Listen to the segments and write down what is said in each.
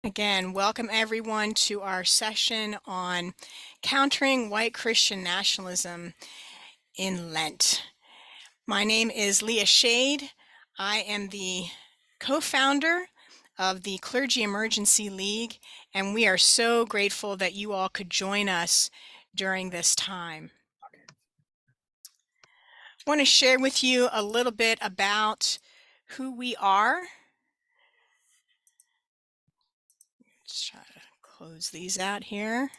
Again, welcome everyone to our session on countering white Christian nationalism in Lent. My name is Leah Schade. I am the co-founder of the Clergy Emergency League, and we are so grateful that you all could join us during this time. I want to share with you a little bit about who we are. Let's try to close these out here.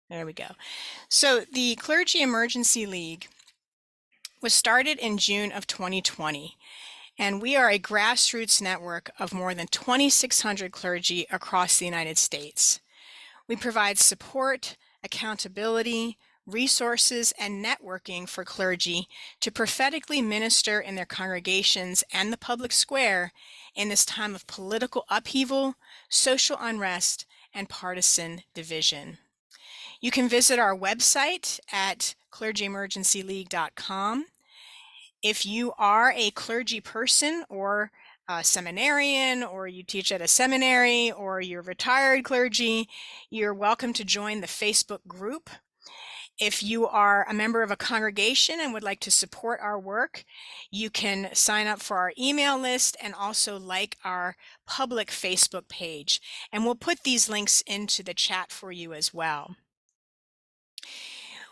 There we go. So the Clergy Emergency League was started in June of 2020, and we are a grassroots network of more than 2,600 clergy across the United States. We provide support, accountability, resources, and networking for clergy to prophetically minister in their congregations and the public square in this time of political upheaval, social unrest, and partisan division. You can visit our website at clergyemergencyleague.com. If you are a clergy person or a seminarian, or you teach at a seminary, or you're retired clergy, you're welcome to join the Facebook group. If you are a member of a congregation and would like to support our work, you can sign up for our email list and also like our public Facebook page. And we'll put these links into the chat for you as well.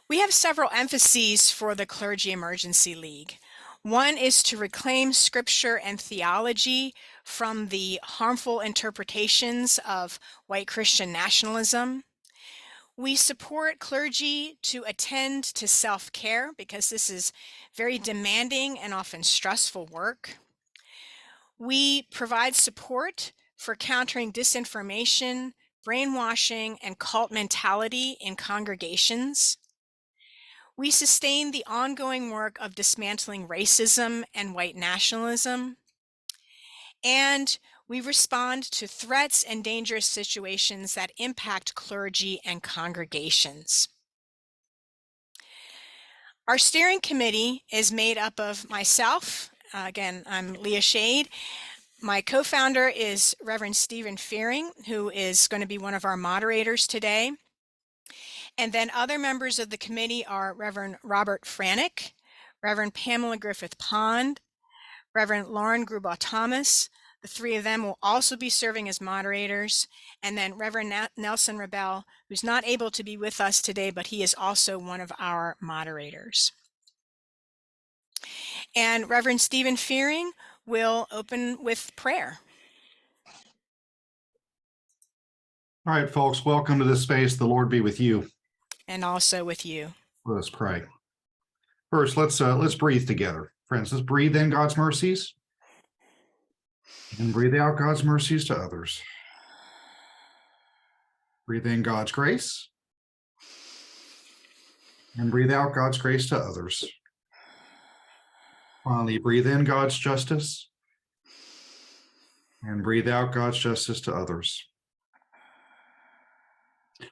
We have several emphases for the Clergy Emergency League. One is to reclaim scripture and theology from the harmful interpretations of white Christian nationalism. We support clergy to attend to self-care because this is very demanding and often stressful work. We provide support for countering disinformation, brainwashing, and cult mentality in congregations. We sustain the ongoing work of dismantling racism and white nationalism. And we respond to threats and dangerous situations that impact clergy and congregations. Our steering committee is made up of myself. Again, I'm Leah Schade. My co-founder is Reverend Stephen Fearing, who is going to be one of our moderators today. And then other members of the committee are Reverend Robert Franick, Reverend Pamela Griffith-Pond, Reverend Lauren Grubaugh-Thomas. The three of them will also be serving as moderators. And then Reverend Nelson Rebel, who's not able to be with us today, but he is also one of our moderators. And Reverend Stephen Fearing will open with prayer. All right, folks, welcome to this space. The Lord be with you. And also with you. Let us pray. First, let's breathe together. Friends, let's breathe in God's mercies and breathe out God's mercies to others. Breathe in God's grace and breathe out God's grace to others. Finally, breathe in God's justice and breathe out God's justice to others.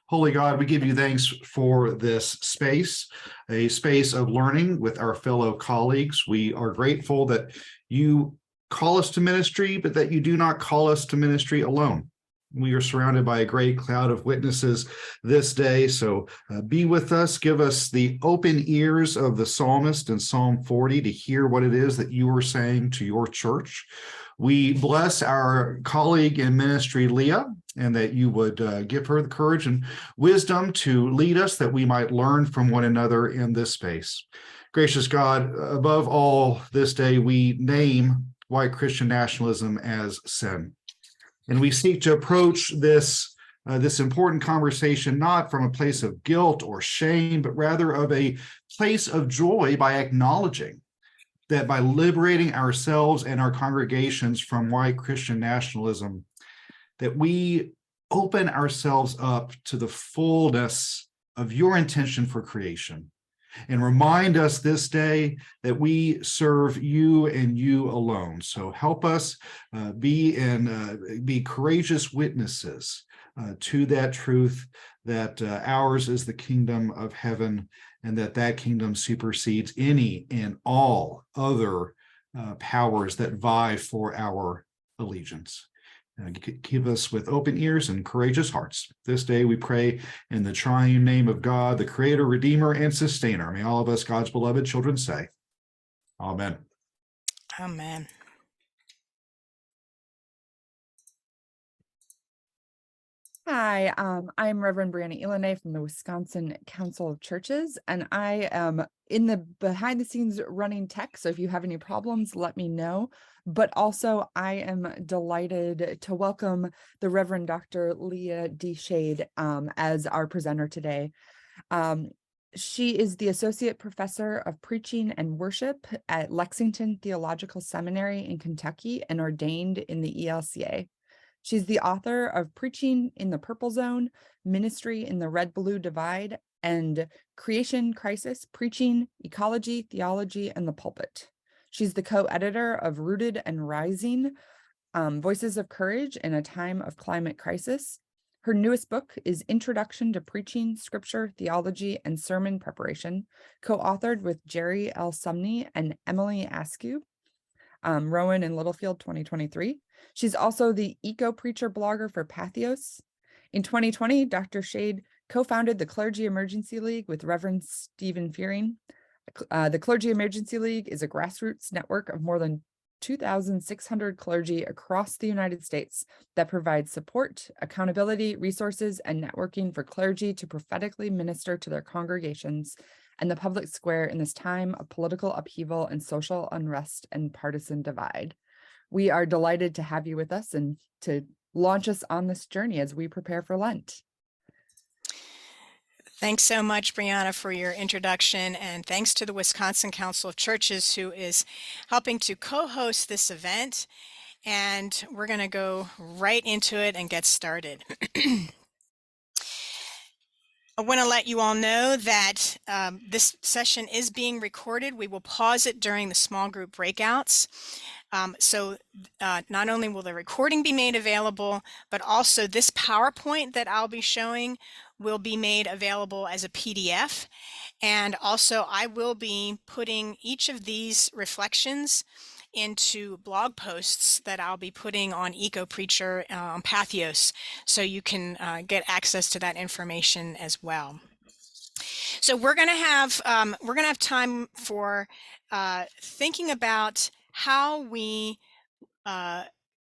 Holy God, we give you thanks for this space, a space of learning with our fellow colleagues. We are grateful that you call us to ministry, but that you do not call us to ministry alone. We are surrounded by a great cloud of witnesses this day, so be with us. Give us the open ears of the psalmist in Psalm 40 to hear what it is that you are saying to your church. We bless our colleague in ministry, Leah, and that you would give her the courage and wisdom to lead us, that we might learn from one another in this space. Gracious God, above all this day, we name white Christian nationalism as sin. And we seek to approach this important conversation not from a place of guilt or shame, but rather of a place of joy by acknowledging that by liberating ourselves and our congregations from white Christian nationalism, that we open ourselves up to the fullness of your intention for creation. And remind us this day that we serve you and you alone. So help us be courageous witnesses to that truth, that ours is the kingdom of heaven, and that kingdom supersedes any and all other powers that vie for our allegiance. Keep us with open ears and courageous hearts. This day we pray in the triune name of God, the Creator, Redeemer, and Sustainer. May all of us, God's beloved children, say, Amen. Amen. Hi, I'm Reverend Brianna Ilanay from the Wisconsin Council of Churches, and I am in the behind the scenes running tech. So if you have any problems, let me know. But also, I am delighted to welcome the Reverend Dr. Leah D. Schade as our presenter today. She is the Associate Professor of Preaching and Worship at Lexington Theological Seminary in Kentucky and ordained in the ELCA. She's the author of Preaching in the Purple Zone, Ministry in the Red-Blue Divide, and Creation Crisis, Preaching, Ecology, Theology, and the Pulpit. She's the co-editor of Rooted and Rising, Voices of Courage in a Time of Climate Crisis. Her newest book is Introduction to Preaching, Scripture, Theology, and Sermon Preparation, co-authored with Jerry L. Sumney and Emily Askew. Rowan and Littlefield 2023. She's also the eco-preacher blogger for Pathos. In 2020, Dr. Schade co-founded the Clergy Emergency League with Reverend Stephen Fearing. The Clergy Emergency League is a grassroots network of more than 2,600 clergy across the United States that provides support, accountability, resources, and networking for clergy to prophetically minister to their congregations and the public square in this time of political upheaval and social unrest and partisan divide. We are delighted to have you with us and to launch us on this journey as we prepare for Lent. Thanks so much, Brianna, for your introduction, and thanks to the Wisconsin Council of Churches, who is helping to co-host this event. And we're going to go right into it and get started. I want to let you all know that this session is being recorded. We will pause it during the small group breakouts. So not only will the recording be made available, but also this PowerPoint that I'll be showing will be made available as a PDF. And also I will be putting each of these reflections into blog posts that I'll be putting on EcoPreacher on Pathos, so you can get access to that information as well. So we're going to have time for thinking about how we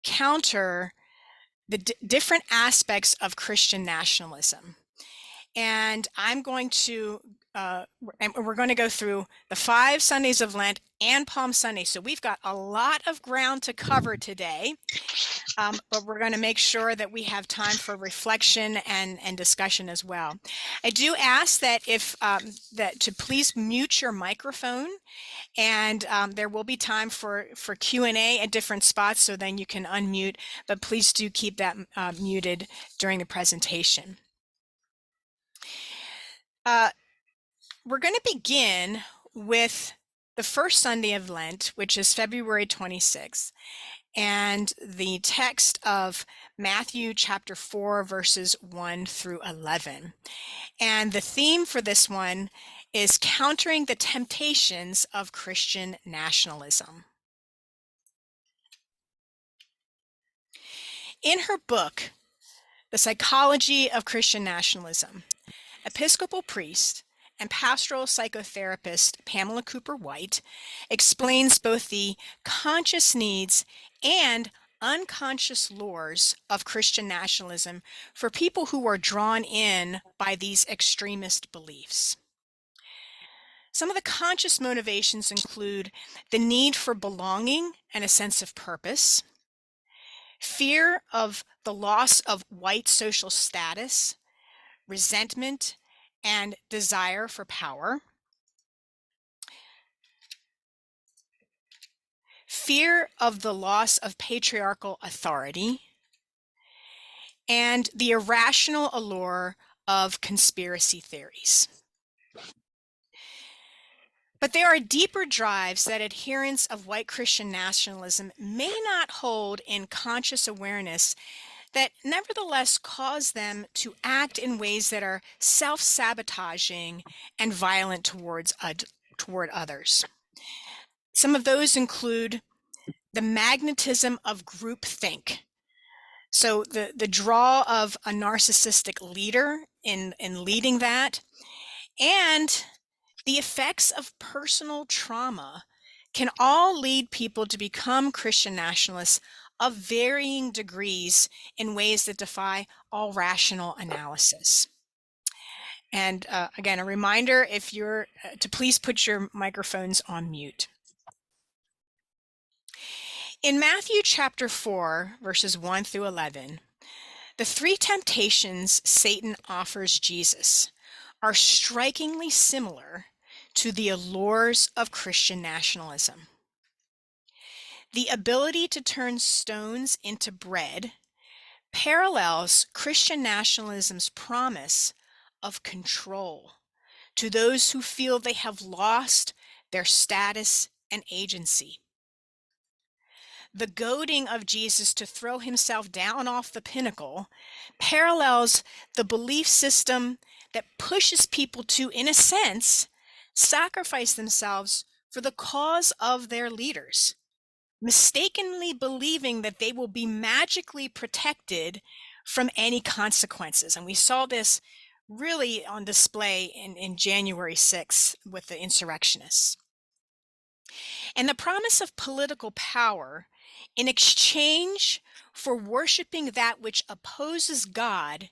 counter the different aspects of Christian nationalism. And I'm going to, and we're going to go through the 5 Sundays of Lent and Palm Sunday. So we've got a lot of ground to cover today, but we're going to make sure that we have time for reflection and discussion as well. I do ask that to please mute your microphone, and there will be time for Q&A at different spots, so then you can unmute, but please do keep that muted during the presentation. We're going to begin with the first Sunday of Lent, which is February 26th, and the text of Matthew chapter 4, verses 1 through 11. And the theme for this one is countering the temptations of Christian nationalism. In her book, The Psychology of Christian Nationalism, Episcopal priest and pastoral psychotherapist Pamela Cooper White explains both the conscious needs and unconscious lures of Christian nationalism for people who are drawn in by these extremist beliefs. Some of the conscious motivations include the need for belonging and a sense of purpose, fear of the loss of white social status, resentment, and desire for power, fear of the loss of patriarchal authority, and the irrational allure of conspiracy theories. But there are deeper drives that adherents of white Christian nationalism may not hold in conscious awareness that nevertheless cause them to act in ways that are self-sabotaging and violent toward others. Some of those include the magnetism of groupthink, So the draw of a narcissistic leader in leading that, and the effects of personal trauma can all lead people to become Christian nationalists of varying degrees in ways that defy all rational analysis. And again, a reminder, if you're to please put your microphones on mute. In Matthew chapter 4, verses 1 through 11, the three temptations Satan offers Jesus are strikingly similar to the allures of Christian nationalism. The ability to turn stones into bread parallels Christian nationalism's promise of control to those who feel they have lost their status and agency. The goading of Jesus to throw himself down off the pinnacle parallels the belief system that pushes people to, in a sense, sacrifice themselves for the cause of their leaders, mistakenly believing that they will be magically protected from any consequences. And we saw this really on display in January 6th with the insurrectionists. And the promise of political power in exchange for worshiping that which opposes God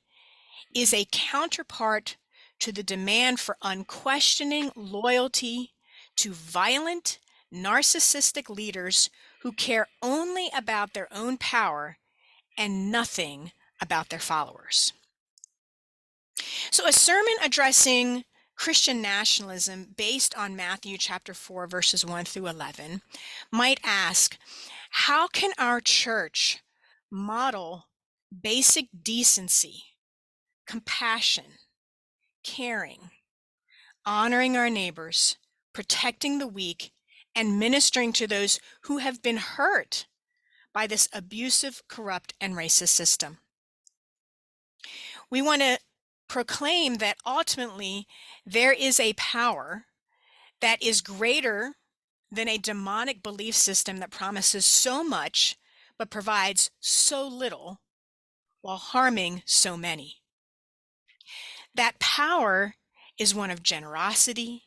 is a counterpart to the demand for unquestioning loyalty to violent, narcissistic leaders who care only about their own power and nothing about their followers. So a sermon addressing Christian nationalism based on Matthew chapter 4, verses 1 through 11 might ask, how can our church model basic decency, compassion, caring, honoring our neighbors, protecting the weak, and ministering to those who have been hurt by this abusive, corrupt, and racist system? We want to proclaim that ultimately there is a power that is greater than a demonic belief system that promises so much but provides so little while harming so many. That power is one of generosity,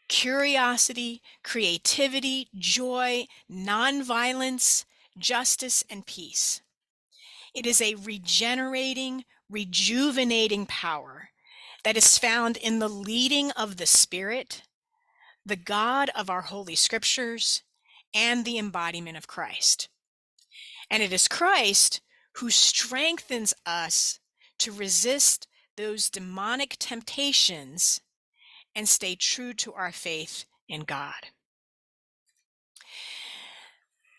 curiosity, creativity, joy, nonviolence, justice, and peace. It is a regenerating, rejuvenating power that is found in the leading of the Spirit, the God of our Holy Scriptures, and the embodiment of Christ. And it is Christ who strengthens us to resist those demonic temptations and stay true to our faith in God.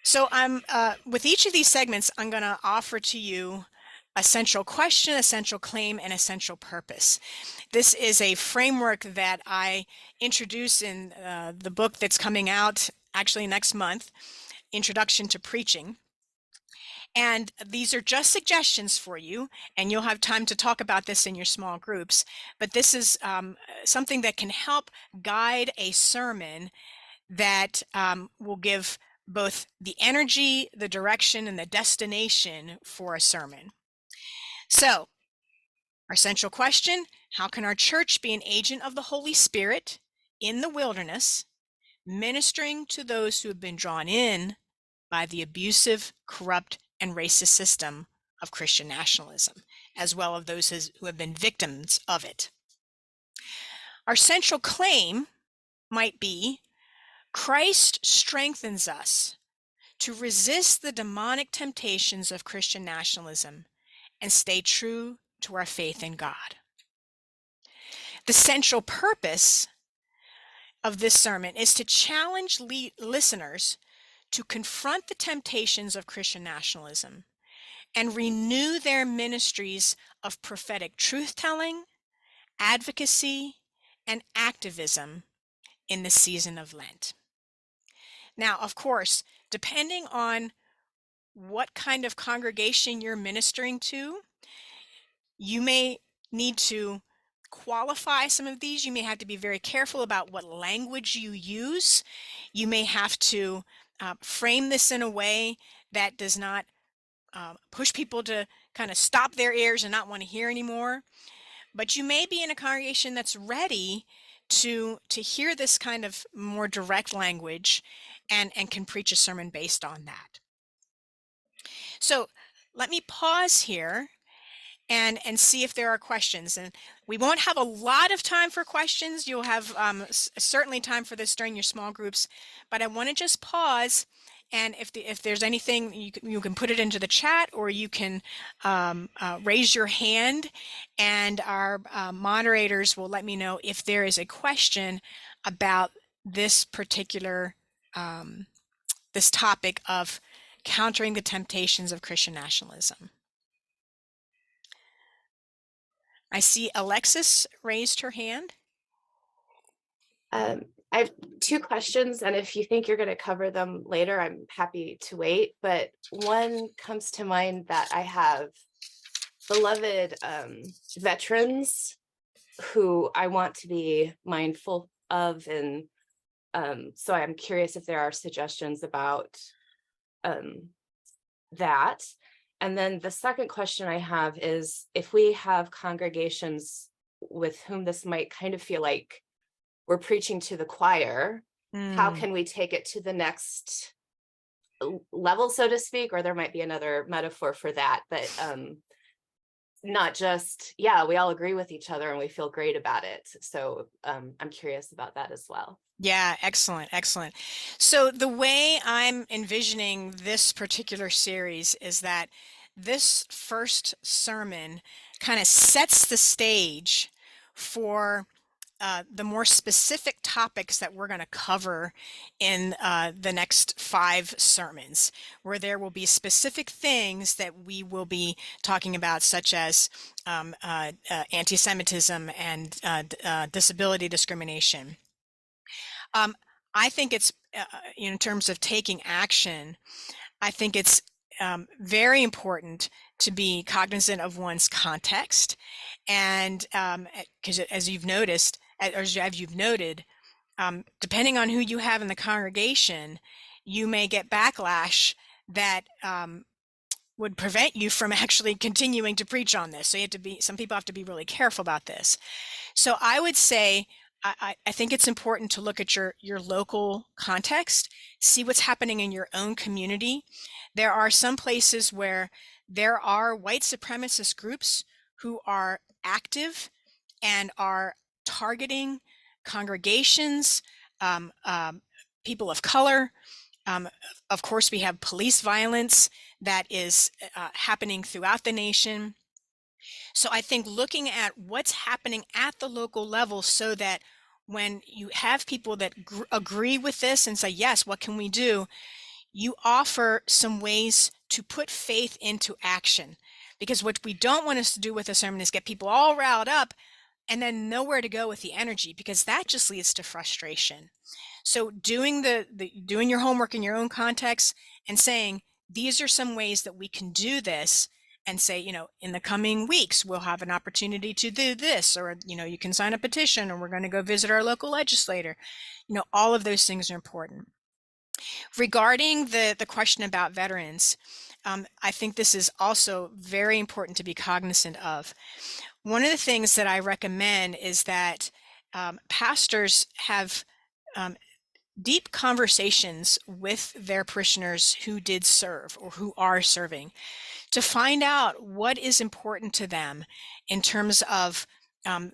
So with each of these segments, I'm going to offer to you a central question, a central claim, and a central purpose. This is a framework that I introduce in the book that's coming out actually next month, Introduction to Preaching. And these are just suggestions for you, and you'll have time to talk about this in your small groups. But this is something that can help guide a sermon that will give both the energy, the direction, and the destination for a sermon. So, our central question, how can our church be an agent of the Holy Spirit in the wilderness, ministering to those who have been drawn in by the abusive, corrupt, and racist system of Christian nationalism, as well as those who have been victims of it? Our central claim might be, Christ strengthens us to resist the demonic temptations of Christian nationalism and stay true to our faith in God. The central purpose of this sermon is to challenge listeners to confront the temptations of Christian nationalism and renew their ministries of prophetic truth-telling, advocacy, and activism in the season of Lent. Now, of course, depending on what kind of congregation you're ministering to, you may need to qualify some of these. You may have to be very careful about what language you use. You may have to frame this in a way that does not push people to kind of stop their ears and not want to hear anymore. But you may be in a congregation that's ready to hear this kind of more direct language and can preach a sermon based on that. So let me pause here and see if there are questions. And we won't have a lot of time for questions. You'll have certainly time for this during your small groups, but I want to just pause. And if there's anything, you can put it into the chat, or you can raise your hand, and our moderators will let me know if there is a question about this particular this topic of countering the temptations of Christian nationalism. I see Alexis raised her hand. I have two questions, and if you think you're going to cover them later, I'm happy to wait. But one comes to mind that I have beloved veterans who I want to be mindful of, and so I'm curious if there are suggestions about that. And then the second question I have is, if we have congregations with whom this might kind of feel like we're preaching to the choir, how can we take it to the next level, so to speak? Or there might be another metaphor for that, but not just, yeah, we all agree with each other and we feel great about it. So I'm curious about that as well. Yeah, excellent, excellent. So the way I'm envisioning this particular series is that this first sermon kind of sets the stage for the more specific topics that we're going to cover in the next 5 sermons, where there will be specific things that we will be talking about, such as anti-Semitism and disability discrimination. I think it's, in terms of taking action, I think it's very important to be cognizant of one's context. And because as you've noticed, or as you've noted, depending on who you have in the congregation, you may get backlash that would prevent you from actually continuing to preach on this. So you have to be, some people have to be really careful about this. So I would say, I think it's important to look at your local context, see what's happening in your own community. There are some places where there are white supremacist groups who are active and are targeting congregations, people of color. Of course, we have police violence that is happening throughout the nation. So I think looking at what's happening at the local level, so that when you have people that agree with this and say, yes, what can we do? You offer some ways to put faith into action. Because what we don't want us to do with a sermon is get people all riled up and then nowhere to go with the energy, because that just leads to frustration. So doing doing your homework in your own context and saying, these are some ways that we can do this, and say, in the coming weeks, we'll have an opportunity to do this, or, you can sign a petition, or we're going to go visit our local legislator. All of those things are important. Regarding the question about veterans, I think this is also very important to be cognizant of. One of the things that I recommend is that pastors have deep conversations with their parishioners who did serve or who are serving, to find out what is important to them in terms of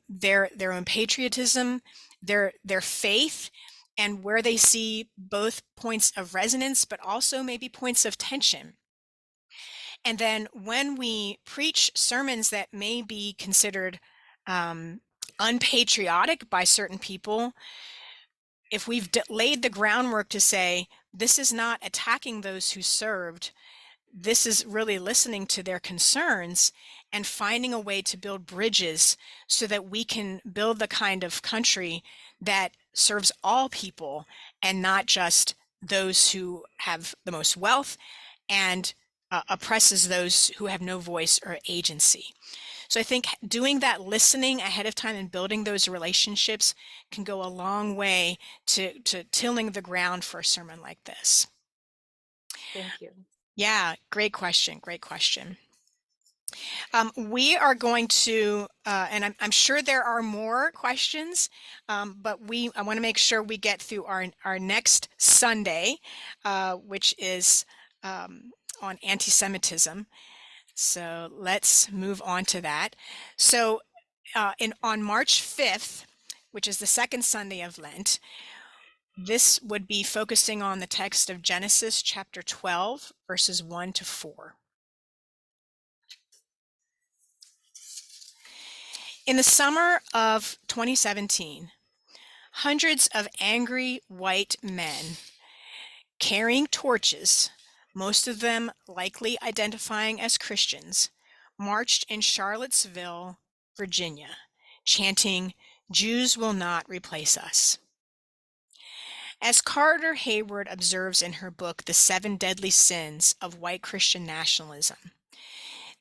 their own patriotism, their faith, and where they see both points of resonance, but also maybe points of tension. And then when we preach sermons that may be considered unpatriotic by certain people, if we've laid the groundwork to say, this is not attacking those who served, this is really listening to their concerns and finding a way to build bridges so that we can build the kind of country that serves all people and not just those who have the most wealth, and oppresses those who have no voice or agency. So I think doing that listening ahead of time and building those relationships can go a long way to tilling the ground for a sermon like this. Thank you. Yeah, great question. Great question. We are going to, and I'm sure there are more questions, but I want to make sure we get through our next Sunday, which is on anti-Semitism. So let's move on to that. So on March 5th, which is the second Sunday of Lent, this would be focusing on the text of Genesis chapter 12, verses 1 to 4. In the summer of 2017, hundreds of angry white men carrying torches, most of them likely identifying as Christians, marched in Charlottesville, Virginia, chanting, "Jews will not replace us." As Carter Hayward observes in her book, The 7 Deadly Sins of White Christian Nationalism,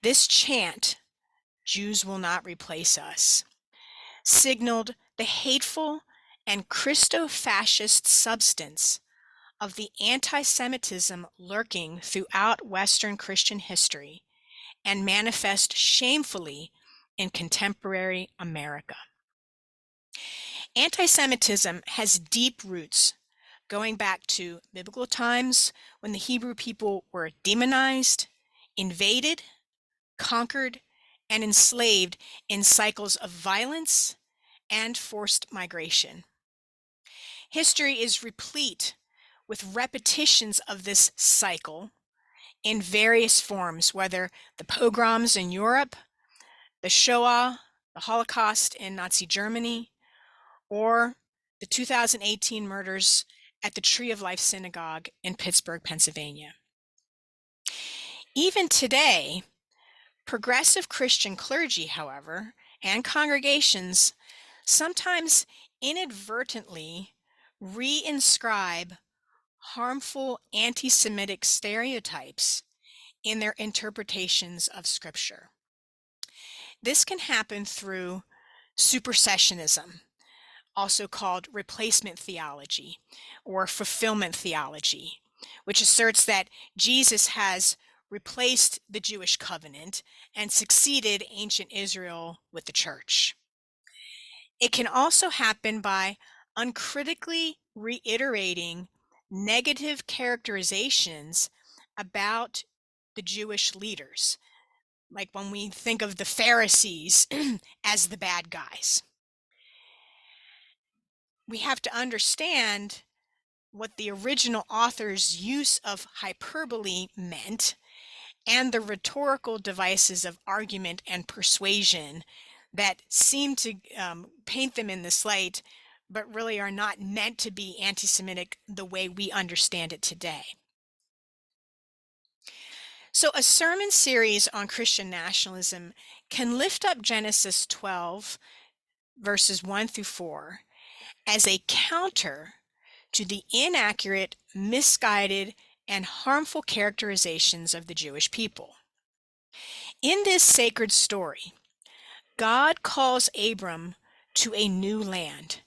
this chant, "Jews will not replace us," signaled the hateful and Christo-fascist substance of the anti-Semitism lurking throughout Western Christian history and manifest shamefully in contemporary America. Anti-Semitism has deep roots going back to biblical times when the Hebrew people were demonized, invaded, conquered, and enslaved in cycles of violence and forced migration. History is replete with repetitions of this cycle in various forms, whether the pogroms in Europe, the Shoah, the Holocaust in Nazi Germany, or the 2018 murders at the Tree of Life Synagogue in Pittsburgh, Pennsylvania. Even today, progressive Christian clergy, however, and congregations sometimes inadvertently reinscribe harmful anti-Semitic stereotypes in their interpretations of Scripture. This can happen through supersessionism, also called replacement theology or fulfillment theology, which asserts that Jesus has replaced the Jewish covenant and succeeded ancient Israel with the church. It can also happen by uncritically reiterating negative characterizations about the Jewish leaders, like when we think of the Pharisees as the bad guys. We have to understand what the original author's use of hyperbole meant and the rhetorical devices of argument and persuasion that seem to paint them in this light, but really are not meant to be anti-Semitic the way we understand it today. So a sermon series on Christian nationalism can lift up Genesis 12, verses 1 through 4, as a counter to the inaccurate, misguided, and harmful characterizations of the Jewish people. In this sacred story, God calls Abram to a new land,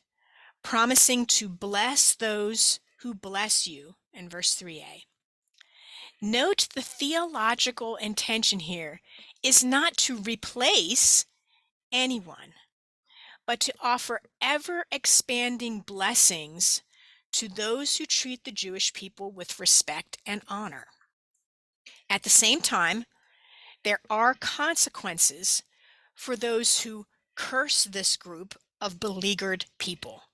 promising to bless those who bless you in verse 3a. Note the theological intention here is not to replace anyone, but to offer ever-expanding blessings to those who treat the Jewish people with respect and honor. At the same time, there are consequences for those who curse this group of beleaguered people.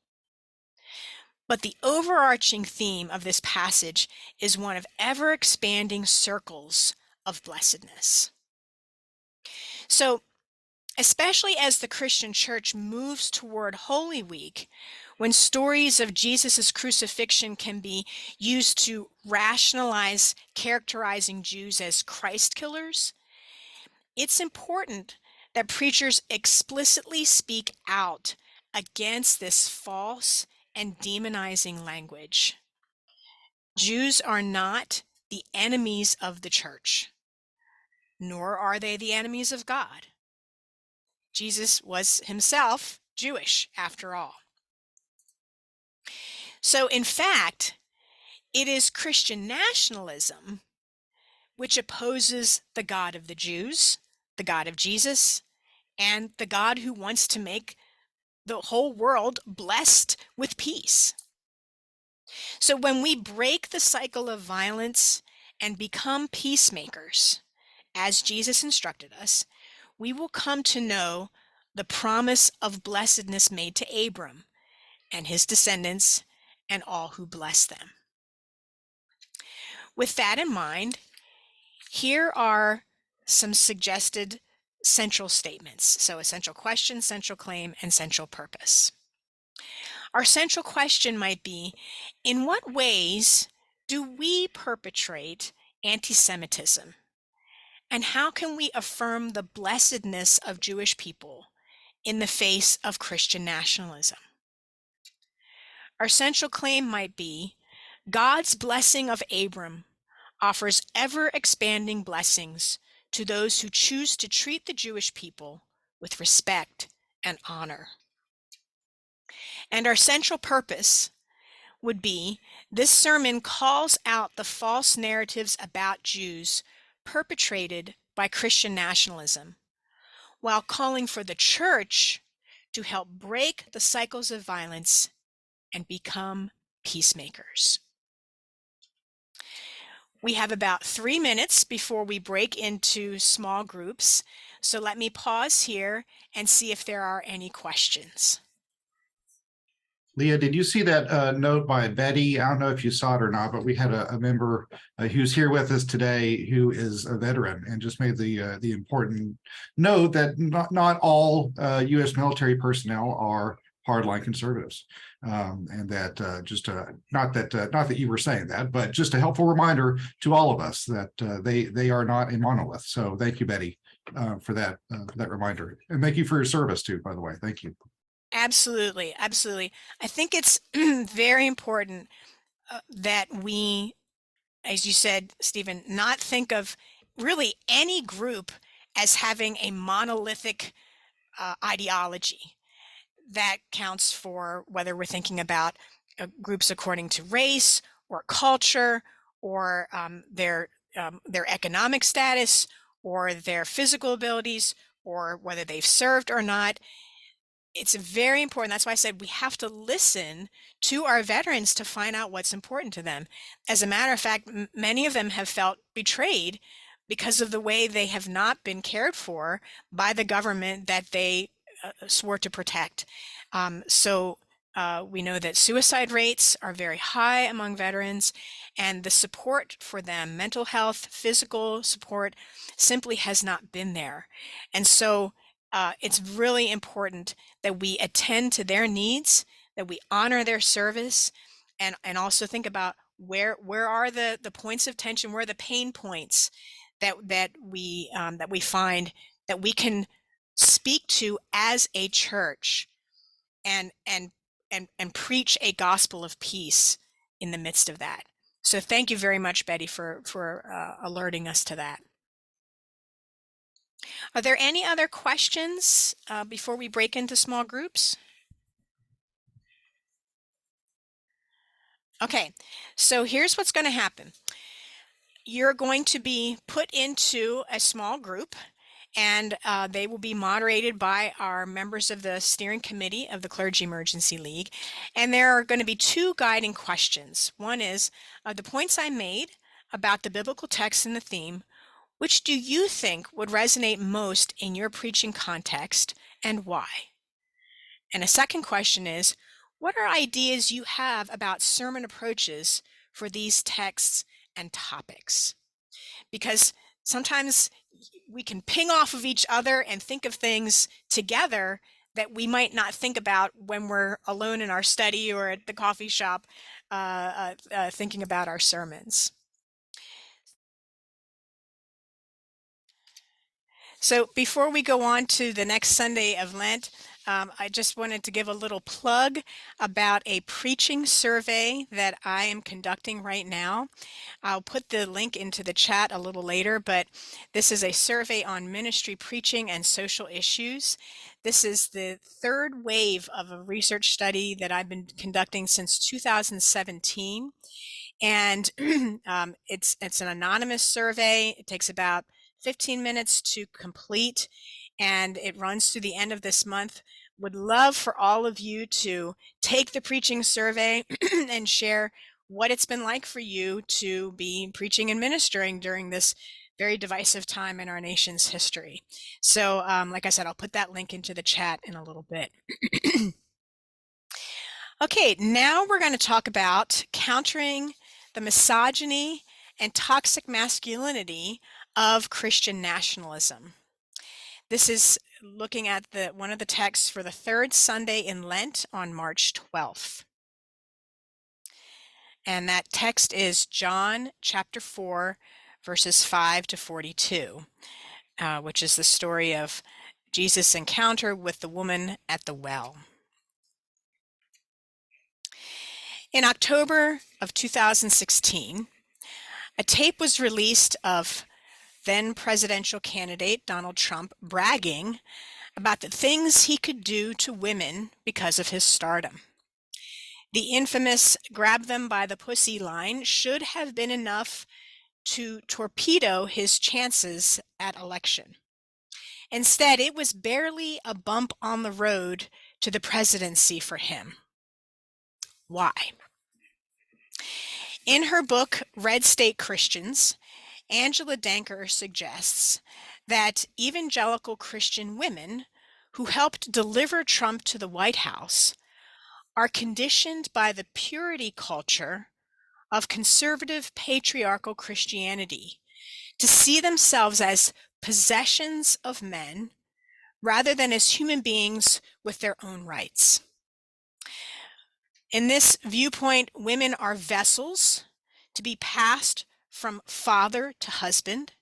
But the overarching theme of this passage is one of ever-expanding circles of blessedness. So, especially as the Christian church moves toward Holy Week, when stories of Jesus' crucifixion can be used to rationalize characterizing Jews as Christ killers, it's important that preachers explicitly speak out against this false and demonizing language. Jews are not the enemies of the church, nor are they the enemies of God. Jesus was himself Jewish, after all. So, in fact, it is Christian nationalism which opposes the God of the Jews, the God of Jesus, and the God who wants to make the whole world blessed with peace. So when we break the cycle of violence and become peacemakers, as Jesus instructed us, we will come to know the promise of blessedness made to Abram and his descendants and all who bless them. With that in mind, here are some suggested central statements. So a central question, central claim, and central purpose. Our central question might be, in what ways do we perpetrate anti-Semitism? And how can we affirm the blessedness of Jewish people in the face of Christian nationalism? Our central claim might be, God's blessing of Abram offers ever-expanding blessings to those who choose to treat the Jewish people with respect and honor. And our central purpose would be, this sermon calls out the false narratives about Jews perpetrated by Christian nationalism, while calling for the church to help break the cycles of violence and become peacemakers. We have about 3 minutes before we break into small groups, so let me pause here and see if there are any questions. Leah, did you see that note by Betty? I don't know if you saw it or not, but we had a member who's here with us today who is a veteran and just made the important note that not all U.S. military personnel are hardline conservatives, and that not that you were saying that, but just a helpful reminder to all of us that they are not a monolith. So thank you, Betty, for that reminder, and thank you for your service too, by the way. Thank you. Absolutely, absolutely. I think it's very important that we, as you said, Stephen, not think of really any group as having a monolithic ideology. That counts for whether we're thinking about groups according to race or culture or their economic status or their physical abilities or whether they've served or not. It's very important. That's why I said we have to listen to our veterans to find out what's important to them. As a matter of fact, many of them have felt betrayed because of the way they have not been cared for by the government that they swore to protect. So we know that suicide rates are very high among veterans, and the support for them, mental health, physical support, simply has not been there. And so it's really important that we attend to their needs, that we honor their service, and also think about where are the points of tension, where are the pain points that we find that we can speak to as a church and preach a gospel of peace in the midst of that. So thank you very much, Betty, for alerting us to that. Are there any other questions before we break into small groups? Okay, so here's what's going to happen. You're going to be put into a small group, and they will be moderated by our members of the steering committee of the Clergy Emergency League. And there are going to be 2 guiding questions. One is, the points I made about the biblical text and the theme, which do you think would resonate most in your preaching context, and why? And a second question is, what are ideas you have about sermon approaches for these texts and topics? Because sometimes we can ping off of each other and think of things together that we might not think about when we're alone in our study or at the coffee shop thinking about our sermons. So before we go on to the next Sunday of Lent, I just wanted to give a little plug about a preaching survey that I am conducting right now. I'll put the link into the chat a little later, but this is a survey on ministry preaching and social issues. This is the 3rd wave of a research study that I've been conducting since 2017. And it's an anonymous survey. It takes about 15 minutes to complete, and it runs through the end of this month. Would love for all of you to take the preaching survey and share what it's been like for you to be preaching and ministering during this very divisive time in our nation's history. So like I said, I'll put that link into the chat in a little bit. Okay, now we're going to talk about countering the misogyny and toxic masculinity of Christian nationalism. This is looking at one of the texts for the third Sunday in Lent on March 12th. And that text is John chapter 4, verses 5 to 42, which is the story of Jesus' encounter with the woman at the well. In October of 2016, a tape was released of then presidential candidate Donald Trump bragging about the things he could do to women because of his stardom. The infamous grab them by the pussy line should have been enough to torpedo his chances at election. Instead, it was barely a bump on the road to the presidency for him. Why? In her book, Red State Christians, Angela Danker suggests that evangelical Christian women who helped deliver Trump to the White House are conditioned by the purity culture of conservative patriarchal Christianity to see themselves as possessions of men rather than as human beings with their own rights. In this viewpoint, women are vessels to be passed from father to husband,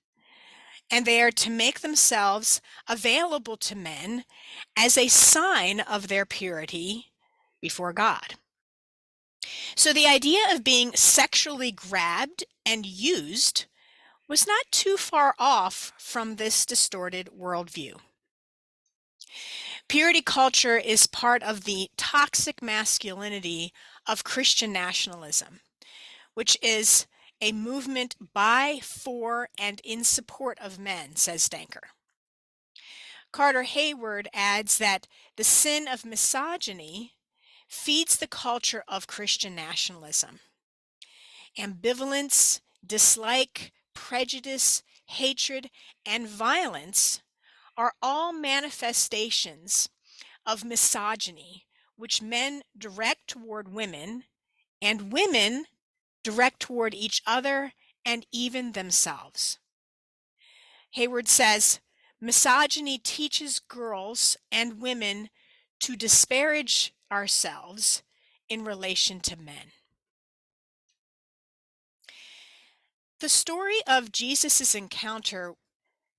and they are to make themselves available to men as a sign of their purity before God. So the idea of being sexually grabbed and used was not too far off from this distorted worldview. Purity culture is part of the toxic masculinity of Christian nationalism, which is a movement by, for, and in support of men, says Danker. Carter Hayward adds that the sin of misogyny feeds the culture of Christian nationalism. Ambivalence, dislike, prejudice, hatred, and violence are all manifestations of misogyny, which men direct toward women, and women direct toward each other and even themselves. Hayward says, misogyny teaches girls and women to disparage ourselves in relation to men. The story of Jesus' encounter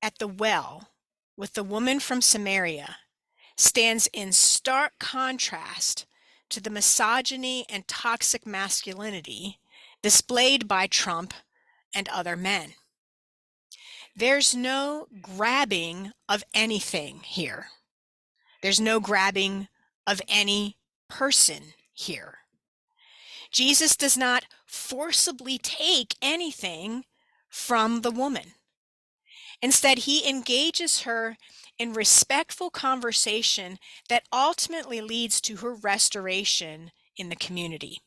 at the well with the woman from Samaria stands in stark contrast to the misogyny and toxic masculinity displayed by Trump and other men. There's no grabbing of anything here. There's no grabbing of any person here. Jesus does not forcibly take anything from the woman. Instead, he engages her in respectful conversation that ultimately leads to her restoration in the community.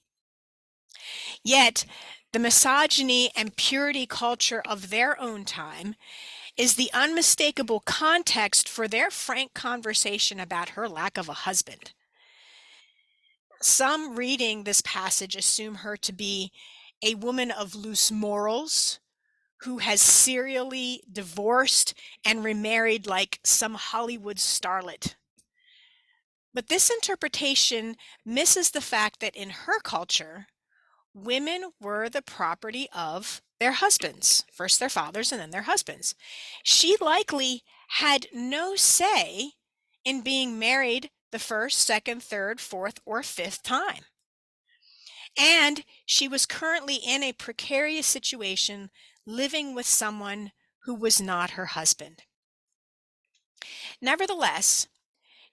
Yet, the misogyny and purity culture of their own time is the unmistakable context for their frank conversation about her lack of a husband. Some reading this passage assume her to be a woman of loose morals who has serially divorced and remarried like some Hollywood starlet. But this interpretation misses the fact that in her culture, women were the property of their husbands, first their fathers and then their husbands. She likely had no say in being married the first, second, third, fourth, or fifth time. And she was currently in a precarious situation, living with someone who was not her husband. Nevertheless,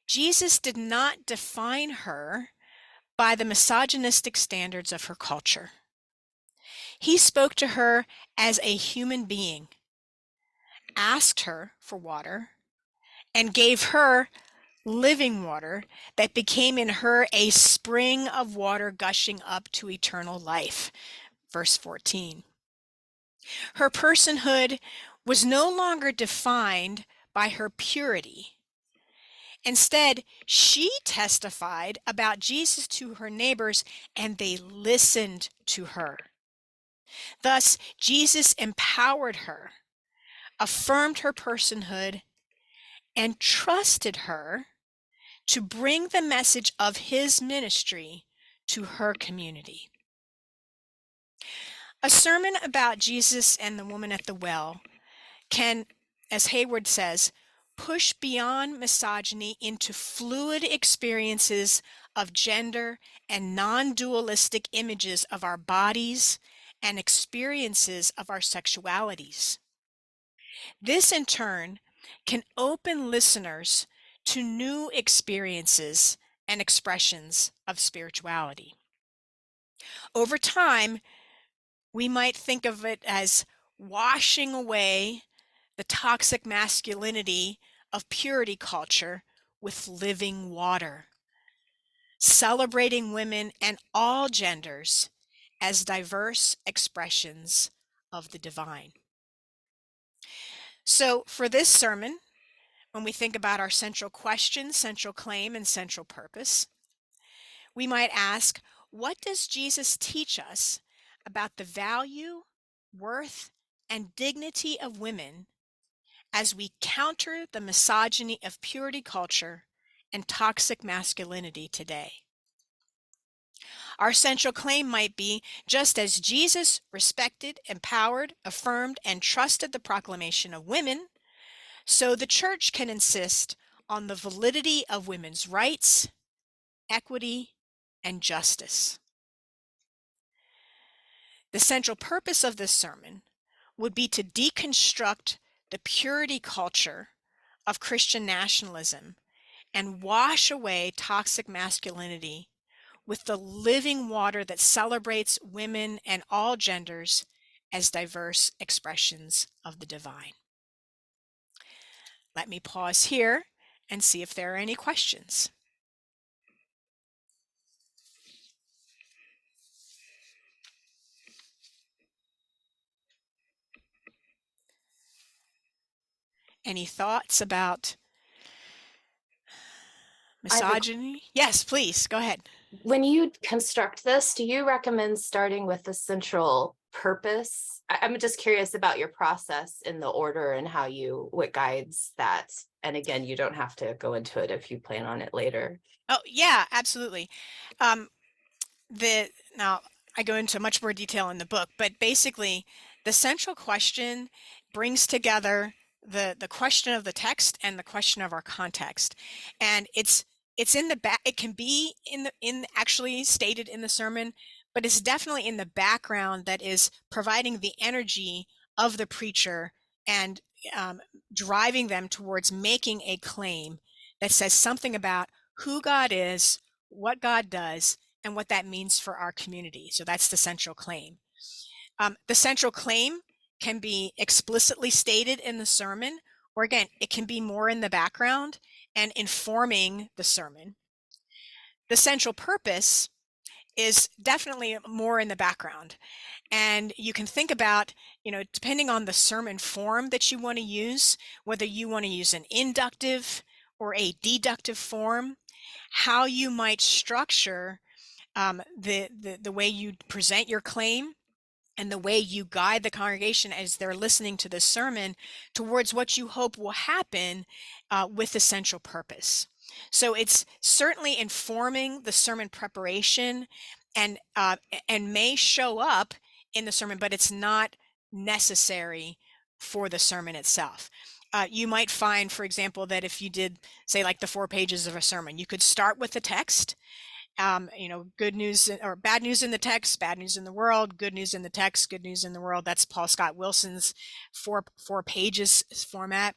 Jesus did not define her by the misogynistic standards of her culture. He spoke to her as a human being, asked her for water, and gave her living water that became in her a spring of water gushing up to eternal life. Verse 14. Her personhood was no longer defined by her purity. Instead, she testified about Jesus to her neighbors, and they listened to her. Thus, Jesus empowered her, affirmed her personhood, and trusted her to bring the message of his ministry to her community. A sermon about Jesus and the woman at the well can, as Hayward says, push beyond misogyny into fluid experiences of gender and non-dualistic images of our bodies and experiences of our sexualities. This, in turn, can open listeners to new experiences and expressions of spirituality. Over time, we might think of it as washing away the toxic masculinity of purity culture with living water, celebrating women and all genders as diverse expressions of the divine. So for this sermon, when we think about our central question, central claim, and central purpose, we might ask, what does Jesus teach us about the value, worth, and dignity of women as we counter the misogyny of purity culture and toxic masculinity today? Our central claim might be, just as Jesus respected, empowered, affirmed, and trusted the proclamation of women, so the church can insist on the validity of women's rights, equity, and justice. The central purpose of this sermon would be to deconstruct the purity culture of Christian nationalism and wash away toxic masculinity with the living water that celebrates women and all genders as diverse expressions of the divine. Let me pause here and see if there are any questions. Any thoughts about misogyny? Yes, please, go ahead. When you construct this, do you recommend starting with the central purpose? I'm just curious about your process in the order and what guides that. And again, you don't have to go into it if you plan on it later. Oh, yeah, absolutely. Now, I go into much more detail in the book, but basically, the central question brings together the question of the text and the question of our context, and it's in the back. It can be in actually stated in the sermon, but it's definitely in the background that is providing the energy of the preacher and driving them towards making a claim that says something about who God is, what God does, and what that means for our community. So that's the central claim. The central claim can be explicitly stated in the sermon, or again, it can be more in the background and informing the sermon. The central purpose is definitely more in the background. And you can think about, depending on the sermon form that you want to use, whether you want to use an inductive or a deductive form, how you might structure the way you present your claim and the way you guide the congregation as they're listening to the sermon towards what you hope will happen with the central purpose. So it's certainly informing the sermon preparation and may show up in the sermon, but it's not necessary for the sermon itself. You might find, for example, that if you did, say, like the 4 pages of a sermon, you could start with the text. Good news or bad news in the text, bad news in the world, good news in the text, good news in the world. That's Paul Scott Wilson's four pages format.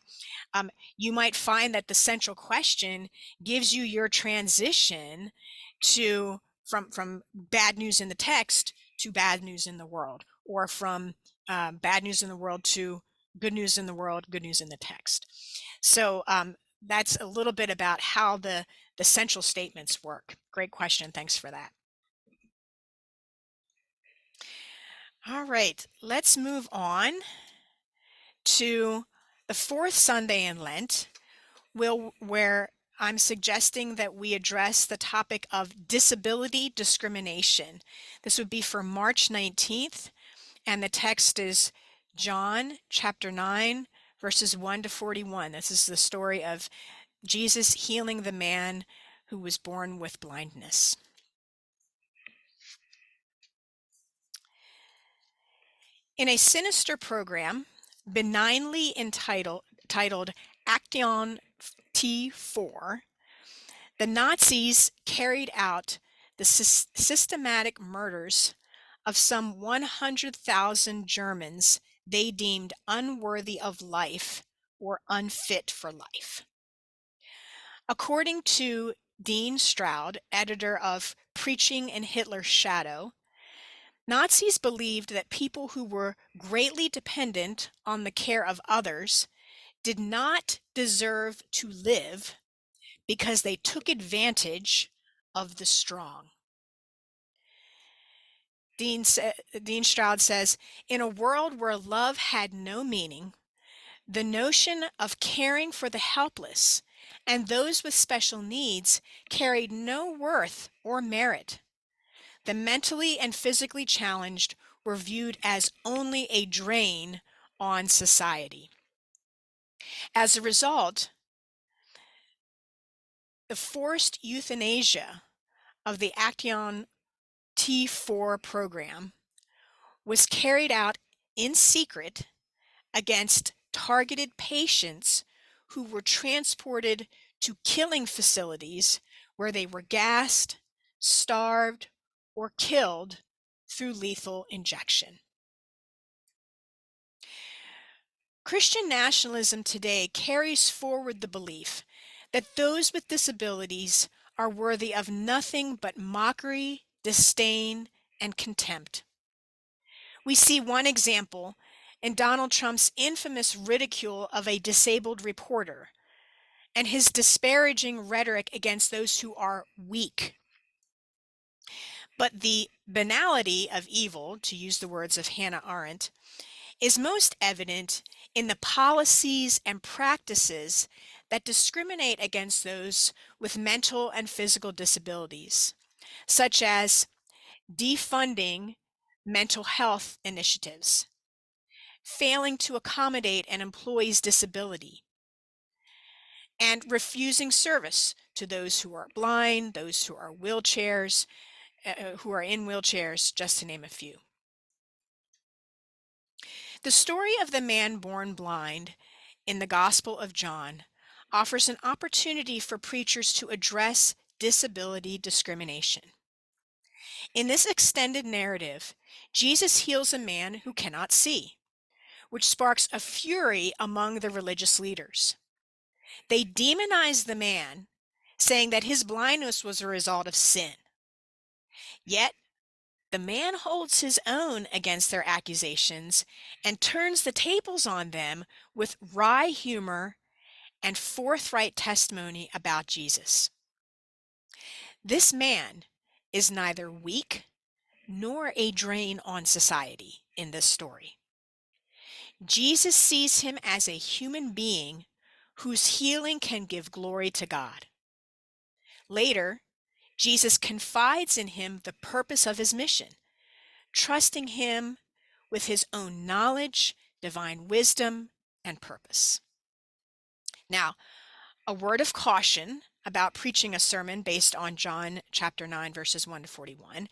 You might find that the central question gives you your transition from bad news in the text to bad news in the world, or from bad news in the world to good news in the world, good news in the text. So that's a little bit about how the central statements work. Great question. Thanks for that. All right, let's move on to the fourth Sunday in Lent, where I'm suggesting that we address the topic of disability discrimination. This would be for March 19th, and the text is John chapter 9, verses 1 to 41. This is the story of Jesus healing the man who was born with blindness. In a sinister program, benignly titled Action T4, the Nazis carried out the systematic murders of some 100,000 Germans they deemed unworthy of life or unfit for life. According to Dean Schade, editor of Preaching in Hitler's Shadow, Nazis believed that people who were greatly dependent on the care of others did not deserve to live because they took advantage of the strong. Dean Schade says, in a world where love had no meaning, the notion of caring for the helpless and those with special needs carried no worth or merit. The mentally and physically challenged were viewed as only a drain on society. As a result, the forced euthanasia of the Action T4 program was carried out in secret against targeted patients who were transported to killing facilities where they were gassed, starved, or killed through lethal injection. Christian nationalism today carries forward the belief that those with disabilities are worthy of nothing but mockery, disdain, and contempt. We see one example in Donald Trump's infamous ridicule of a disabled reporter and his disparaging rhetoric against those who are weak. But the banality of evil, to use the words of Hannah Arendt, is most evident in the policies and practices that discriminate against those with mental and physical disabilities, such as defunding mental health initiatives, failing to accommodate an employee's disability, and refusing service to those who are blind, those who are who are in wheelchairs, just to name a few. The story of the man born blind in the Gospel of John offers an opportunity for preachers to address disability discrimination. In this extended narrative, Jesus heals a man who cannot see, which sparks a fury among the religious leaders. They demonize the man, saying that his blindness was a result of sin. Yet, the man holds his own against their accusations and turns the tables on them with wry humor and forthright testimony about Jesus. This man is neither weak nor a drain on society in this story. Jesus sees him as a human being whose healing can give glory to God. Later, Jesus confides in him the purpose of his mission, trusting him with his own knowledge, divine wisdom, and purpose. Now, a word of caution about preaching a sermon based on John chapter 9, verses 1 to 41.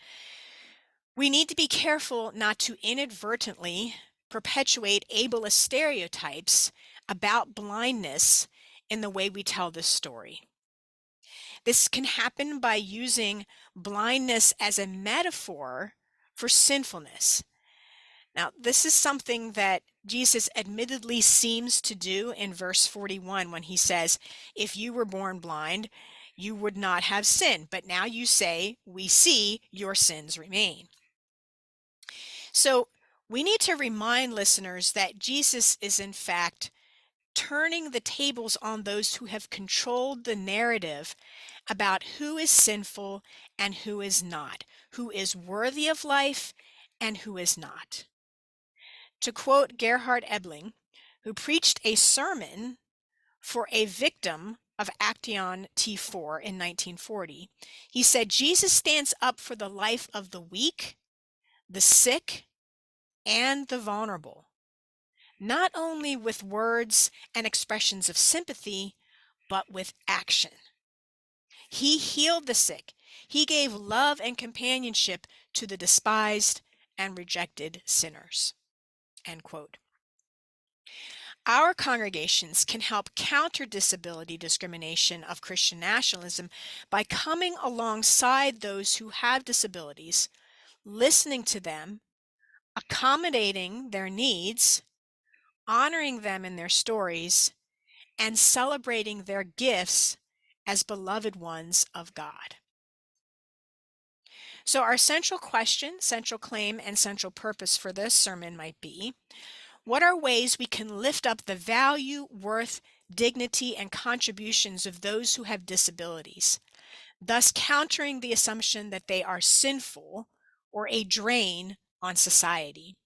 We need to be careful not to inadvertently perpetuate ableist stereotypes about blindness in the way we tell this story. This can happen by using blindness as a metaphor for sinfulness. Now, this is something that Jesus admittedly seems to do in verse 41 when he says, if you were born blind, you would not have sin. But now you say, we see your sins remain. So We need to remind listeners that Jesus is, in fact, turning the tables on those who have controlled the narrative about who is sinful and who is not, who is worthy of life and who is not. To quote Gerhard Ebling, who preached a sermon for a victim of Action T4 in 1940, he said, Jesus stands up for the life of the weak, the sick, and the vulnerable, not only with words and expressions of sympathy, but with action. He healed the sick. He gave love and companionship to the despised and rejected sinners. End quote. Our congregations can help counter disability discrimination of Christian nationalism by coming alongside those who have disabilities, listening to them, accommodating their needs, honoring them in their stories, and celebrating their gifts as beloved ones of God. So our central question, central claim, and central purpose for this sermon might be, what are ways we can lift up the value, worth, dignity, and contributions of those who have disabilities, thus countering the assumption that they are sinful or a drain on society?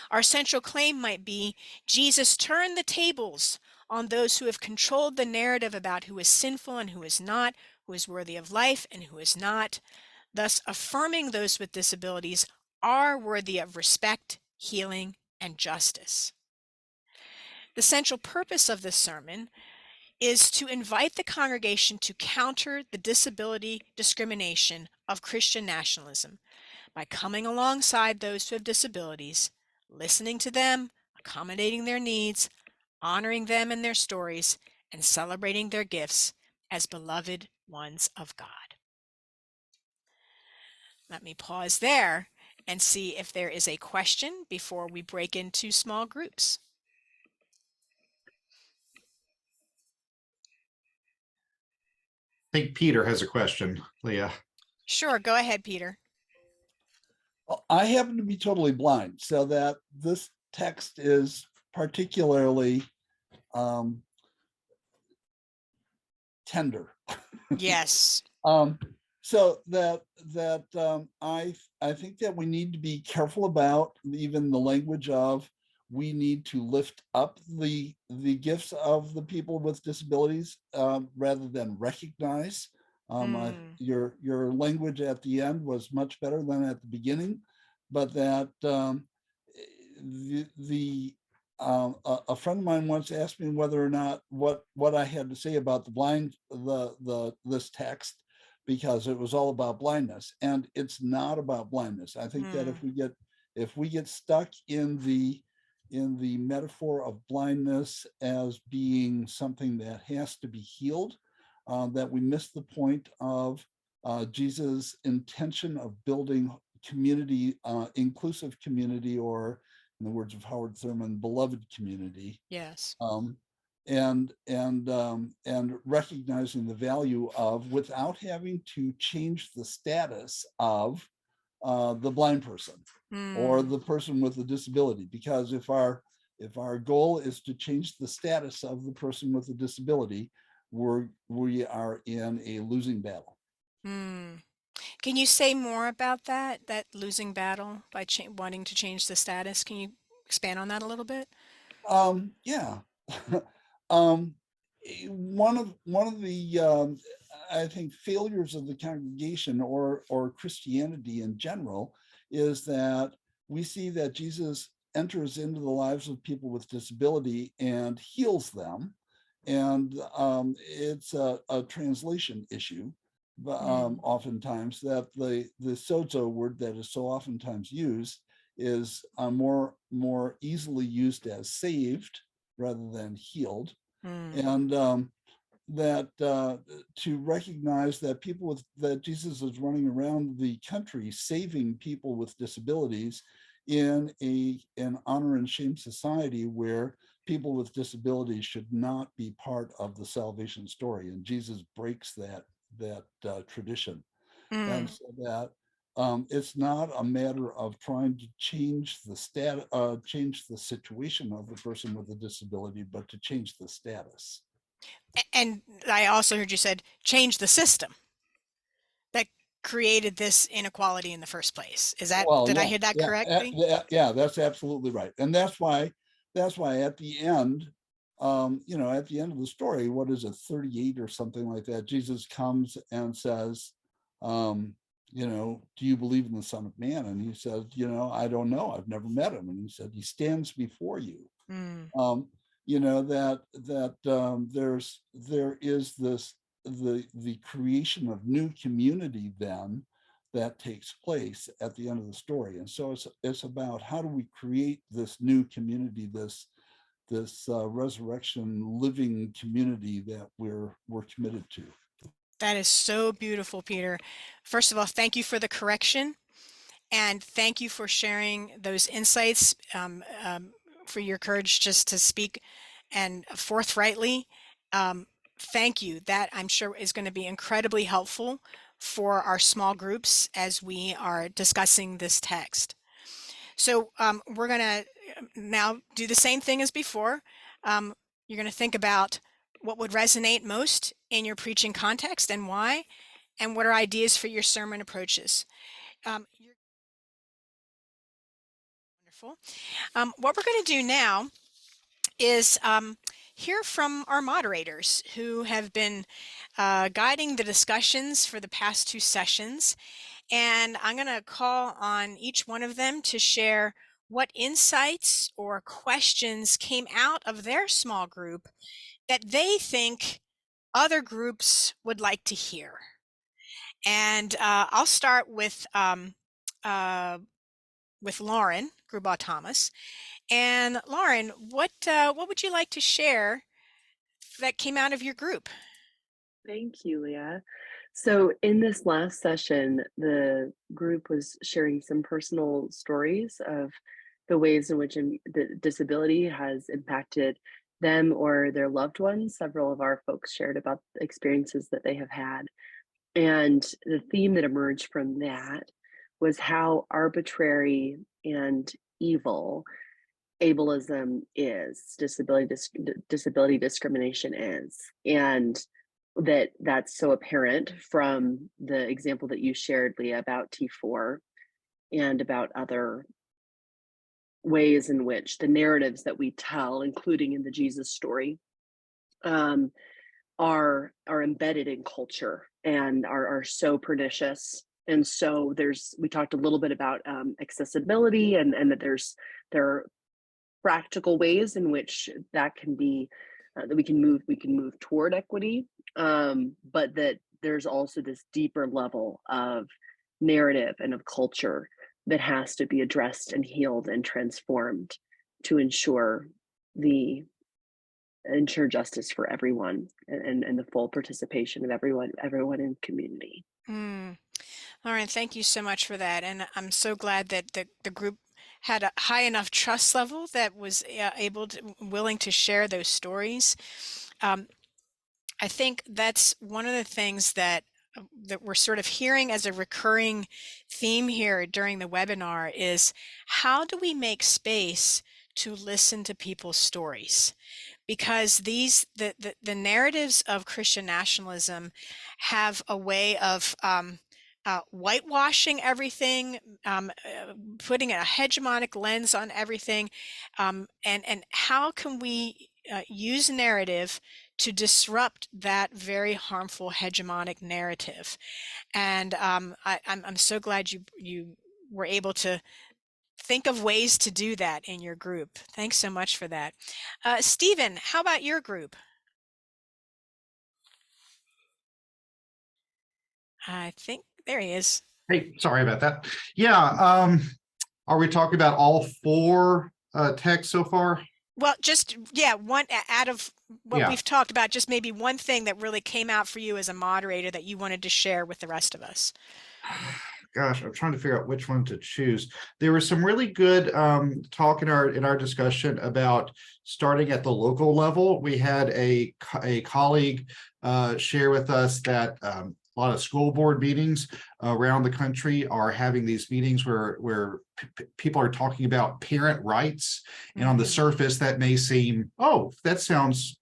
Our central claim might be, Jesus turned the tables on those who have controlled the narrative about who is sinful and who is not, who is worthy of life and who is not, thus affirming those with disabilities are worthy of respect, healing, and justice. The central purpose of this sermon is to invite the congregation to counter the disability discrimination of Christian nationalism by coming alongside those who have disabilities, listening to them, accommodating their needs, honoring them and their stories, and celebrating their gifts as beloved ones of God. Let me pause there and see if there is a question before we break into small groups. I think Peter has a question, Leah. Sure, go ahead, Peter. I happen to be totally blind, so that this text is particularly tender. Yes. So I think that we need to be careful about even the language of, we need to lift up the gifts of the people with disabilities rather than recognize. Your language at the end was much better than at the beginning, but that a friend of mine once asked me whether or not what I had to say about this text, because it was all about blindness, and it's not about blindness. I think that if we get stuck in the metaphor of blindness as being something that has to be healed, that we miss the point of Jesus' intention of building community, inclusive community, or in the words of Howard Thurman, beloved community. Yes. And recognizing the value of, without having to change the status of the blind person or the person with a disability. Because if our goal is to change the status of the person with a disability, we are in a losing battle. Can you say more about that losing battle by wanting to change the status? Can you expand on that a little bit? Yeah. One of the I think failures of the congregation or Christianity in general is that we see that Jesus enters into the lives of people with disability and heals them, and it's a translation issue. Oftentimes that the sozo word that is so oftentimes used is more easily used as saved rather than healed. And that to recognize that that Jesus is running around the country saving people with disabilities in an honor and shame society where people with disabilities should not be part of the salvation story, and Jesus breaks that tradition. And so it's not a matter of trying to change the change the situation of the person with a disability, but to change the status. And I also heard you said change the system that created this inequality in the first place. Is that, Well, did I yeah, hear that yeah, correctly? yeah, that's absolutely right. And that's why at the end, at the end of the story, what is it, 38 or something like that, Jesus comes and says, do you believe in the Son of Man? And he says, I don't know. I've never met him. And he said, he stands before you. Mm. There is this, the creation of new community then that takes place at the end of the story. And so it's about how do we create this new community, this resurrection living community that we're committed to. That is so beautiful, Peter. First of all, thank you for the correction, and thank you for sharing those insights, for your courage just to speak and forthrightly. Thank you. That, I'm sure, is going to be incredibly helpful for our small groups as we are discussing this text. So we're going to now do the same thing as before. You're going to think about what would resonate most in your preaching context and why, and what are ideas for your sermon approaches. Wonderful. What we're going to do now is hear from our moderators who have been guiding the discussions for the past 2 sessions. And I'm going to call on each one of them to share what insights or questions came out of their small group that they think other groups would like to hear. And I'll start with Lauren Grubaugh Thomas. And Lauren, what would you like to share that came out of your group? Thank you, Leah. So in this last session, the group was sharing some personal stories of the ways in which the disability has impacted them or their loved ones. Several of our folks shared about the experiences that they have had. And the theme that emerged from that was how arbitrary and evil ableism is, disability discrimination is, and that's so apparent from the example that you shared, Leah, about T4 and about other ways in which the narratives that we tell, including in the Jesus story, are embedded in culture and are so pernicious. And so we talked a little bit about accessibility and that there are practical ways in which that can be that we can move toward equity, but that there's also this deeper level of narrative and of culture that has to be addressed and healed and transformed to ensure justice for everyone and the full participation of everyone in community. Lauren, thank you so much for that. And I'm so glad that the group had a high enough trust level that was willing to share those stories. I think that's one of the things that we're sort of hearing as a recurring theme here during the webinar is how do we make space to listen to people's stories? Because the narratives of Christian nationalism have a way of whitewashing everything, putting a hegemonic lens on everything, and how can we use narrative to disrupt that very harmful hegemonic narrative? And I'm so glad you were able to think of ways to do that in your group. Thanks so much for that. Stephen, how about your group? I think there he is. Hey, sorry about that. Yeah, are we talking about all 4 texts so far? Well, just, one out of what we've talked about, just maybe one thing that really came out for you as a moderator that you wanted to share with the rest of us. Gosh, I'm trying to figure out which one to choose. There was some really good talk in our discussion about starting at the local level. We had a colleague share with us that a lot of school board meetings around the country are having these meetings where people are talking about parent rights, and on the surface that may seem, oh, that sounds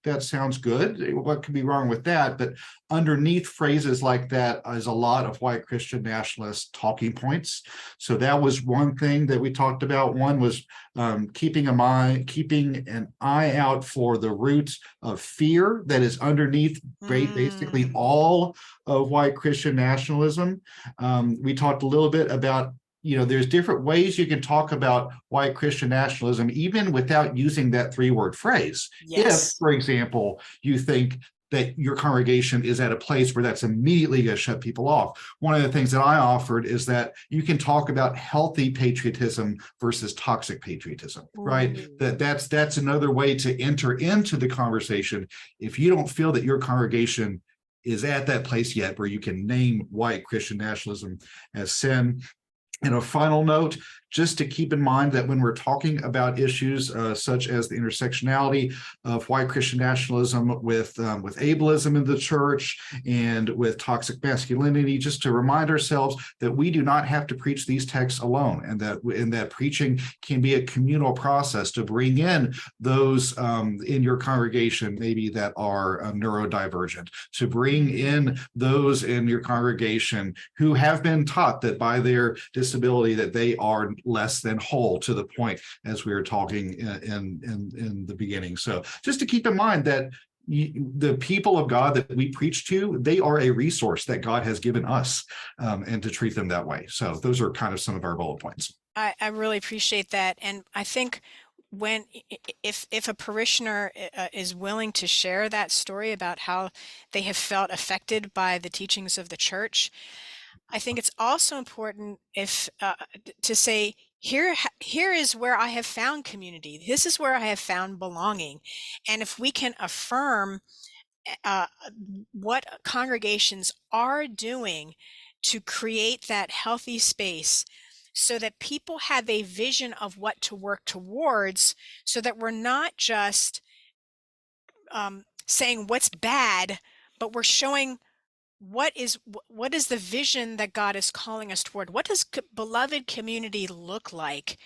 good. What could be wrong with that? But underneath phrases like that is a lot of white Christian nationalist talking points. So that was one thing that we talked about. One was keeping an eye out for the roots of fear that is underneath basically all of white Christian nationalism. We talked a little bit about, there's different ways you can talk about white Christian nationalism, even without using that 3-word phrase. Yes. If, for example, you think that your congregation is at a place where that's immediately going to shut people off. One of the things that I offered is that you can talk about healthy patriotism versus toxic patriotism, right? That's another way to enter into the conversation. If you don't feel that your congregation is at that place yet where you can name white Christian nationalism as sin. And a final note, just to keep in mind that when we're talking about issues such as the intersectionality of white Christian nationalism with ableism in the church and with toxic masculinity, just to remind ourselves that we do not have to preach these texts alone, and that preaching can be a communal process to bring in those in your congregation maybe that are neurodivergent, to bring in those in your congregation who have been taught that by their disability that they are less than whole, to the point as we were talking in the beginning. So just to keep in mind that the people of God that we preach to, they are a resource that God has given us, and to treat them that way. So those are kind of some of our bullet points. I really appreciate that. And I think if a parishioner is willing to share that story about how they have felt affected by the teachings of the church, I think it's also important to say, here is where I have found community. This is where I have found belonging. And if we can affirm what congregations are doing to create that healthy space, so that people have a vision of what to work towards, so that we're not just saying what's bad, but we're showing what is the vision that God is calling us toward. What does beloved community look like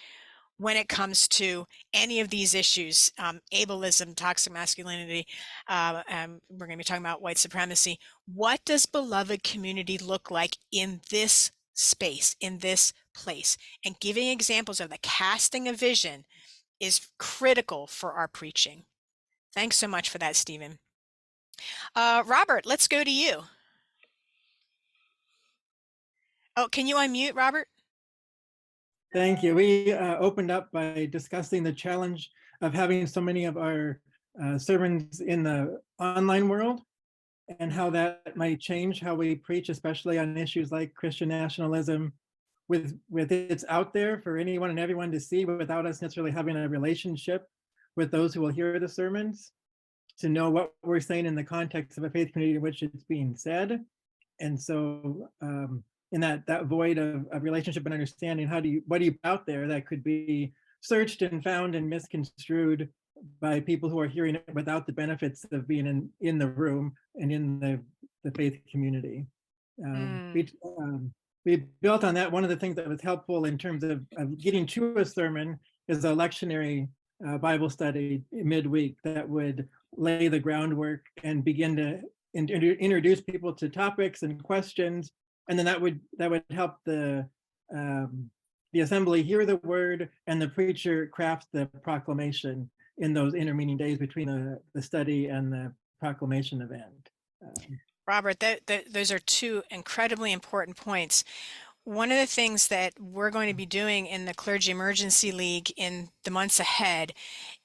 when it comes to any of these issues? Ableism, toxic masculinity, we're going to be talking about white supremacy. What does beloved community look like in this space, in this place? And giving examples of the casting of vision is critical for our preaching. Thanks so much for that, Stephen. Robert, let's go to you. Oh, can you unmute, Robert? Thank you. We opened up by discussing the challenge of having so many of our sermons in the online world, and how that might change how we preach, especially on issues like Christian nationalism, with it's out there for anyone and everyone to see without us necessarily having a relationship with those who will hear the sermons, to know what we're saying in the context of a faith community in which it's being said. And so in that void of relationship and understanding, what do you put out there that could be searched and found and misconstrued by people who are hearing it without the benefits of being in the room and in the faith community. We built on that. One of the things that was helpful in terms of getting to a sermon is a lectionary Bible study midweek that would lay the groundwork and begin to introduce people to topics and questions, and then that would help the assembly hear the word, and the preacher craft the proclamation in those intervening days between the study and the proclamation event. Robert, those are two incredibly important points. One of the things that we're going to be doing in the Clergy Emergency League in the months ahead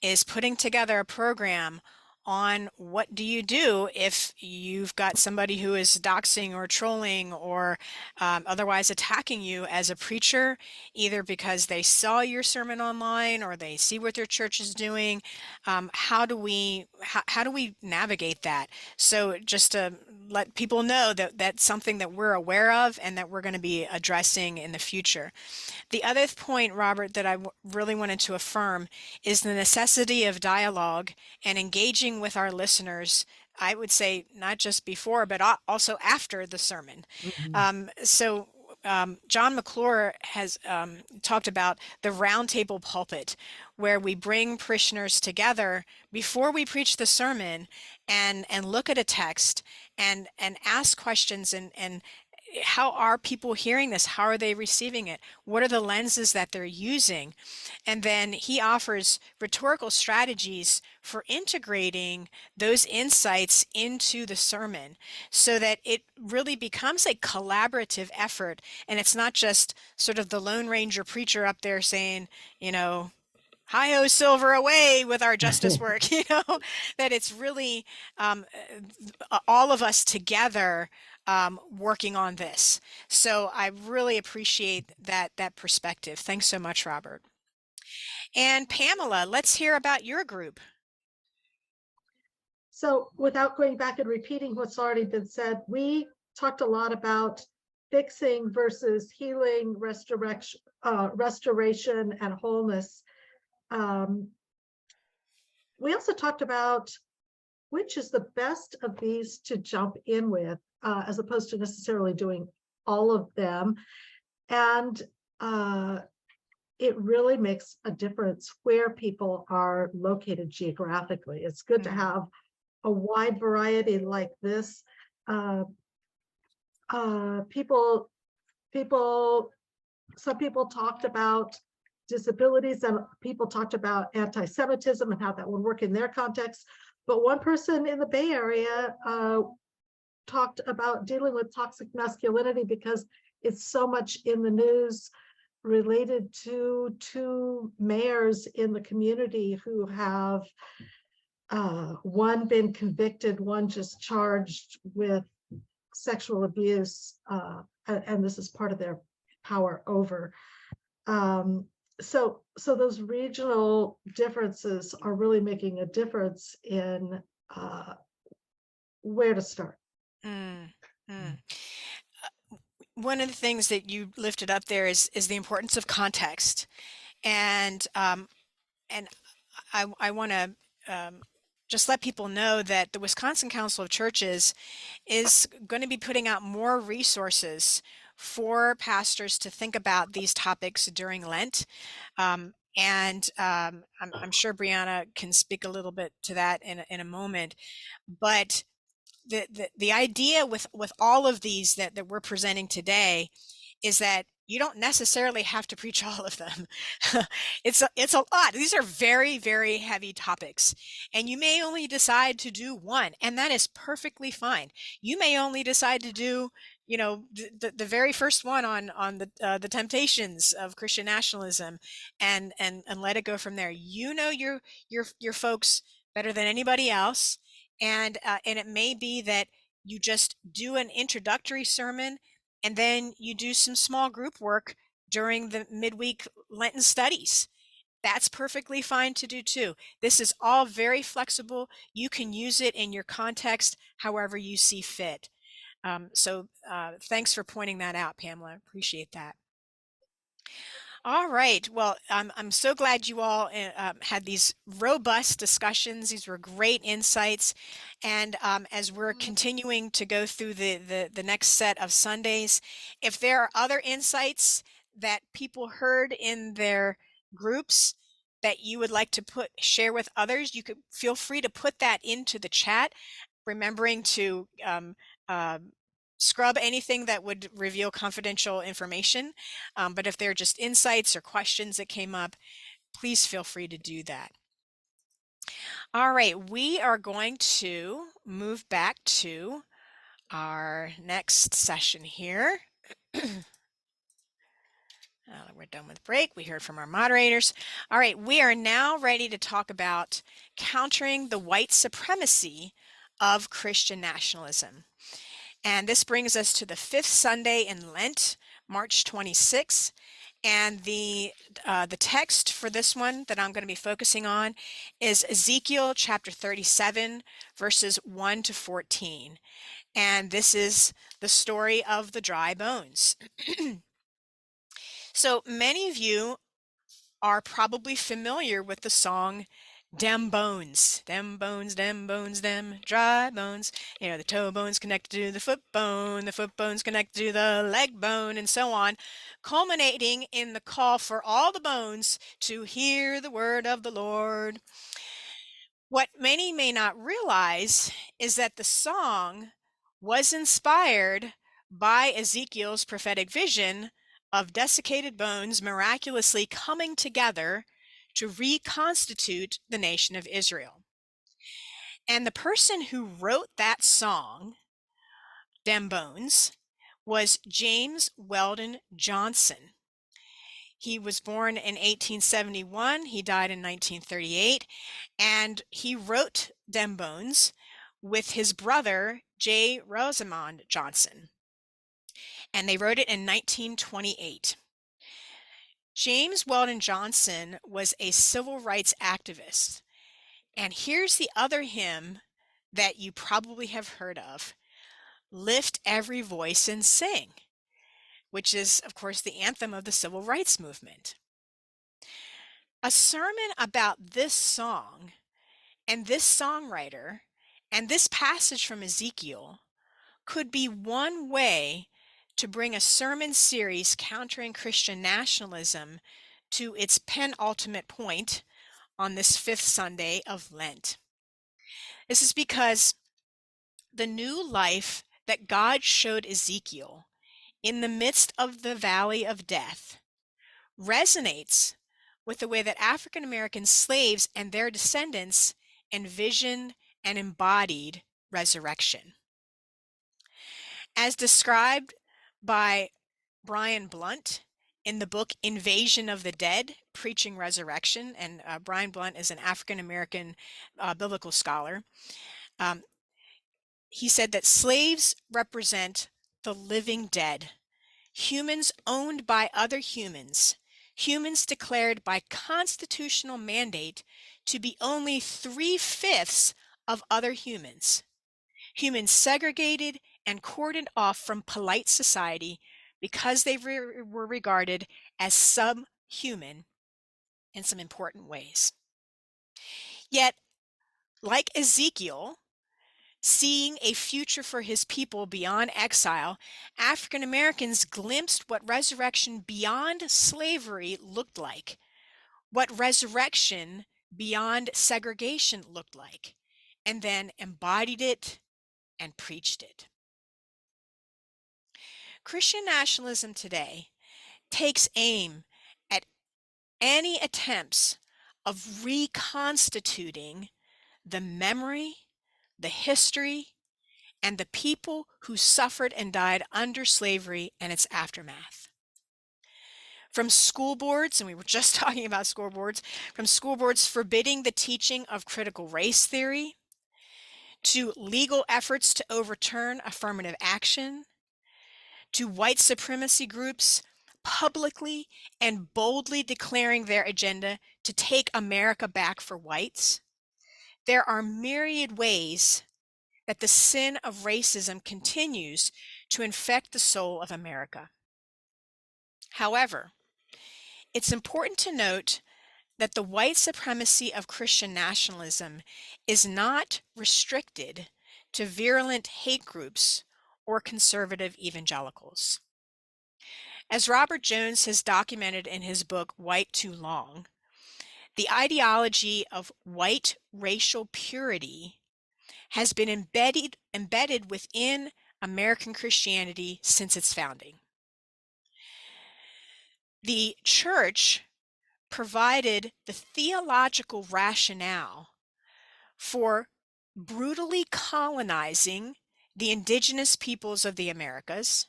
is putting together a program on what do you do if you've got somebody who is doxing or trolling or otherwise attacking you as a preacher, either because they saw your sermon online or they see what their church is doing. How do we navigate that? So just to let people know that that's something that we're aware of and that we're going to be addressing in the future. The other point, Robert, that I really wanted to affirm is the necessity of dialogue and engaging with our listeners I would say not just before, but also after the sermon. So John McClure has talked about the roundtable pulpit, where we bring parishioners together before we preach the sermon and look at a text and ask questions and how are people hearing this? How are they receiving it? What are the lenses that they're using? And then he offers rhetorical strategies for integrating those insights into the sermon so that it really becomes a collaborative effort. And it's not just sort of the Lone Ranger preacher up there saying, hi-ho silver away with our justice work, that it's really all of us together working on this. So I really appreciate that perspective. Thanks so much, Robert. And Pamela, let's hear about your group. So without going back and repeating what's already been said, we talked a lot about fixing versus healing, restoration, and wholeness. We also talked about which is the best of these to jump in with, as opposed to necessarily doing all of them. And it really makes a difference where people are located geographically. It's good to have a wide variety like this. Some people talked about disabilities, and people talked about anti-Semitism and how that would work in their context. But one person in the Bay Area talked about dealing with toxic masculinity because it's so much in the news related to two mayors in the community who have one been convicted, one just charged with sexual abuse, and this is part of their power over. So those regional differences are really making a difference in where to start. One of the things that you lifted up there is the importance of context, and I want to just let people know that the Wisconsin Council of Churches is going to be putting out more resources for pastors to think about these topics during Lent. I'm sure Brianna can speak a little bit to that in a moment, but the idea with all of these that we're presenting today is that you don't necessarily have to preach all of them. It's a lot. These are very, very heavy topics, and you may only decide to do one, and that is perfectly fine. You may only decide to do, the very first one on the temptations of Christian nationalism, and let it go from there. Your folks better than anybody else, and it may be that you just do an introductory sermon, and then you do some small group work during the midweek Lenten studies. That's perfectly fine to do too. This is all very flexible. You can use it in your context however you see fit. So thanks for pointing that out, Pamela. Appreciate that. All right. Well, I'm so glad you all had these robust discussions. These were great insights. And as we're continuing to go through the next set of Sundays, if there are other insights that people heard in their groups that you would like to share with others, you could feel free to put that into the chat, remembering to scrub anything that would reveal confidential information. But if they're just insights or questions that came up, please feel free to do that. All right, we are going to move back to our next session here. We're done with break. We heard from our moderators. All right, we are now ready to talk about countering the white supremacy of Christian nationalism. And this brings us to the fifth Sunday in Lent, March 26th. And the text for this one that I'm going to be focusing on is Ezekiel chapter 37, verses 1 to 14. And this is the story of the dry bones. So many of you are probably familiar with the song Dem bones, dem bones, dem bones, dem dry bones. You know, the toe bone's connected to the foot bone's connected to the leg bone, and so on, culminating in the call for all the bones to hear the word of the Lord. What many may not realize is that the song was inspired by Ezekiel's prophetic vision of desiccated bones miraculously coming together to reconstitute the nation of Israel. And the person who wrote that song, Dem Bones, was James Weldon Johnson. He was born in 1871. He died in 1938. And he wrote Dem Bones with his brother, J. Rosamond Johnson. And they wrote it in 1928. James Weldon Johnson was a civil rights activist. And here's the other hymn that you probably have heard of, Lift Every Voice and Sing, which is, of course, the anthem of the civil rights movement. A sermon about this song and this songwriter and this passage from Ezekiel could be one way to bring a sermon series countering Christian nationalism to its penultimate point on this fifth Sunday of Lent. This is because the new life that God showed Ezekiel in the midst of the valley of death resonates with the way that African American slaves and their descendants envisioned and embodied resurrection. As described by Brian Blunt in the book Invasion of the Dead, Preaching Resurrection, and Brian Blunt is an African American biblical scholar, he said that slaves represent the living dead, humans owned by other humans, humans declared by constitutional mandate to be only 3/5 of other humans, humans segregated and cordoned off from polite society because they were regarded as subhuman in some important ways. Yet, like Ezekiel, seeing a future for his people beyond exile, African Americans glimpsed what resurrection beyond slavery looked like, what resurrection beyond segregation looked like, and then embodied it and preached it. Christian nationalism today takes aim at any attempts of reconstituting the memory, the history, and the people who suffered and died under slavery and its aftermath. From school boards, and we were just talking about school boards, from school boards forbidding the teaching of critical race theory, to legal efforts to overturn affirmative action, to white supremacy groups publicly and boldly declaring their agenda to take America back for whites, there are myriad ways that the sin of racism continues to infect the soul of America. However, it's important to note that the white supremacy of Christian nationalism is not restricted to virulent hate groups or conservative evangelicals. As Robert Jones has documented in his book, White Too Long, the ideology of white racial purity has been embedded within American Christianity since its founding. The church provided the theological rationale for brutally colonizing the indigenous peoples of the Americas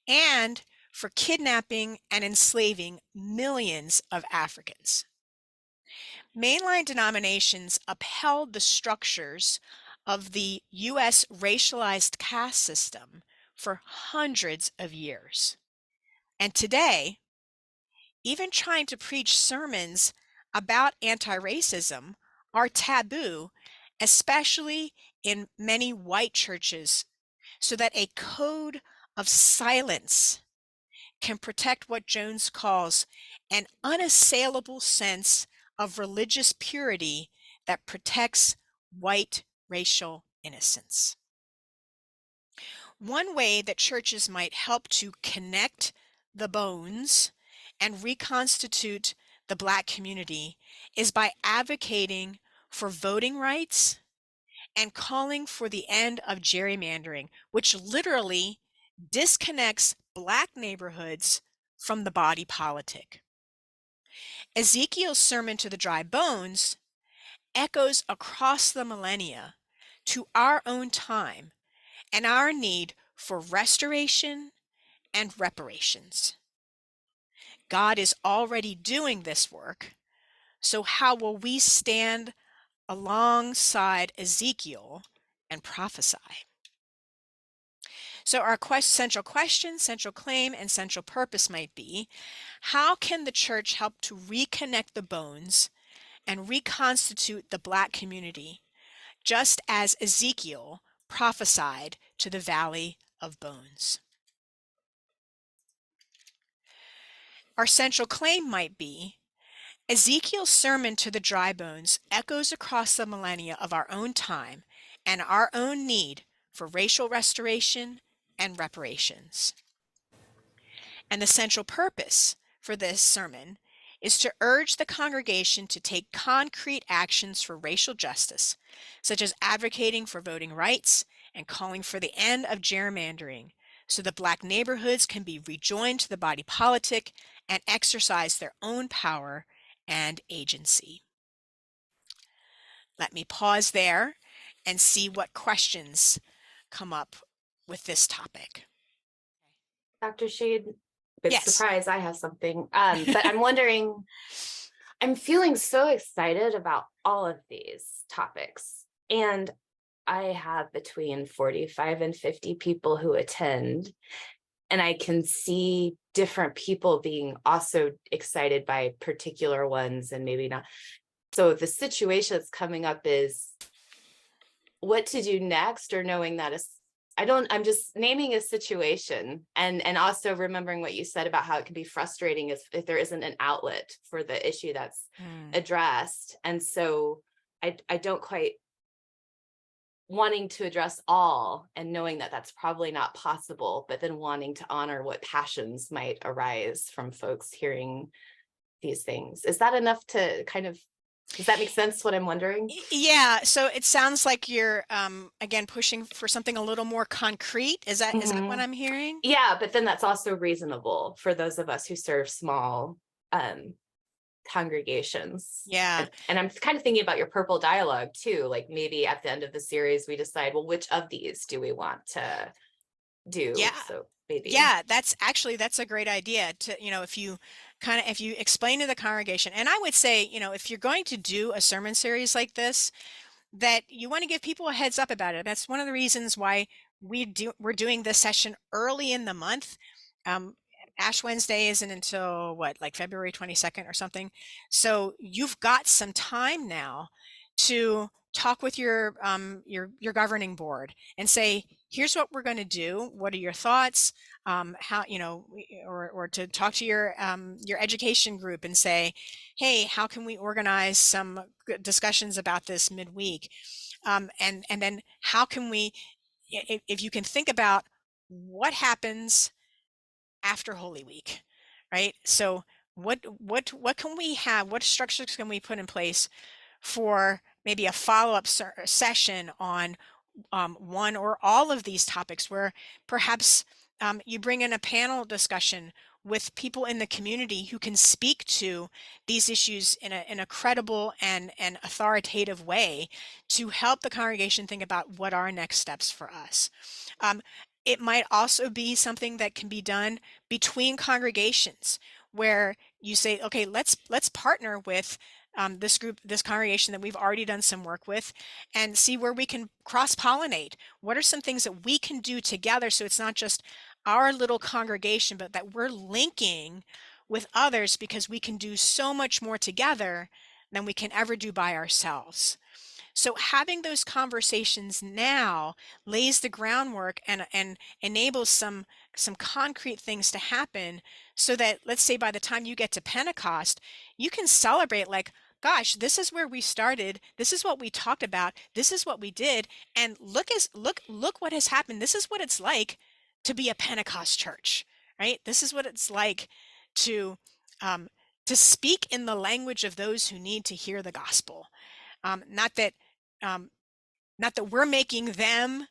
and for kidnapping and enslaving millions of Africans. Mainline denominations upheld the structures of the U.S. racialized caste system for hundreds of years. And today, even trying to preach sermons about anti-racism are taboo, especially in many white churches, so that a code of silence can protect what Jones calls an unassailable sense of religious purity that protects white racial innocence. One way that churches might help to connect the bones and reconstitute the Black community is by advocating for voting rights and calling for the end of gerrymandering, which literally disconnects Black neighborhoods from the body politic. Ezekiel's sermon to the dry bones echoes across the millennia to our own time and our need for restoration and reparations. God is already doing this work, so how will we stand alongside Ezekiel and prophesy? So our central question, central claim, and central purpose might be, how can the church help to reconnect the bones and reconstitute the Black community, just as Ezekiel prophesied to the Valley of Bones? Our central claim might be, Ezekiel's sermon to the dry bones echoes across the millennia of our own time and our own need for racial restoration and reparations. And the central purpose for this sermon is to urge the congregation to take concrete actions for racial justice, such as advocating for voting rights and calling for the end of gerrymandering, so that Black neighborhoods can be rejoined to the body politic and exercise their own power and agency. Let me pause there and see what questions come up with this topic. Dr. Schade, big Yes. surprise, I have something. But I'm wondering, I'm feeling so excited about all of these topics. And I have between 45 and 50 people who attend. And I can see different people being also excited by particular ones and maybe not. So the situation that's coming up is what to do next, or knowing that I'm just naming a situation and also remembering what you said about how it can be frustrating if there isn't an outlet for the issue that's addressed. And so I don't quite wanting to address all and knowing that that's probably not possible, but then wanting to honor what passions might arise from folks hearing these things. Is that enough to kind of, does that make sense what I'm wondering? Yeah, so it sounds like you're again pushing for something a little more concrete. Is that what I'm hearing? Yeah, but then that's also reasonable for those of us who serve small congregations. Yeah. And I'm kind of thinking about your purple dialogue too, like maybe at the end of the series we decide, well, which of these do we want to do? Yeah. So maybe. Yeah, that's a great idea to, if you explain to the congregation, and I would say, if you're going to do a sermon series like this, that you want to give people a heads up about it. That's one of the reasons why we're doing this session early in the month. Ash Wednesday isn't until like February 22nd or something. So you've got some time now to talk with your governing board and say, here's what we're going to do. What are your thoughts? How, or to talk to your education group and say, hey, how can we organize some discussions about this midweek? And then how can we, if you can think about what happens after Holy Week, right? So what can we have? What structures can we put in place for maybe a follow-up session on one or all of these topics, where perhaps you bring in a panel discussion with people in the community who can speak to these issues in a credible and authoritative way to help the congregation think about what are next steps for us. It might also be something that can be done between congregations, where you say, okay, let's partner with this group, this congregation that we've already done some work with, and see where we can cross-pollinate. What are some things that we can do together, so it's not just our little congregation, but that we're linking with others, because we can do so much more together than we can ever do by ourselves. So having those conversations now lays the groundwork and enables some concrete things to happen, so that, let's say, by the time you get to Pentecost, you can celebrate like gosh, this is where we started. This is what we talked about. This is what we did. And look what has happened. This is what it's like to be a Pentecost church, right? This is what it's like to speak in the language of those who need to hear the gospel. Not that we're making them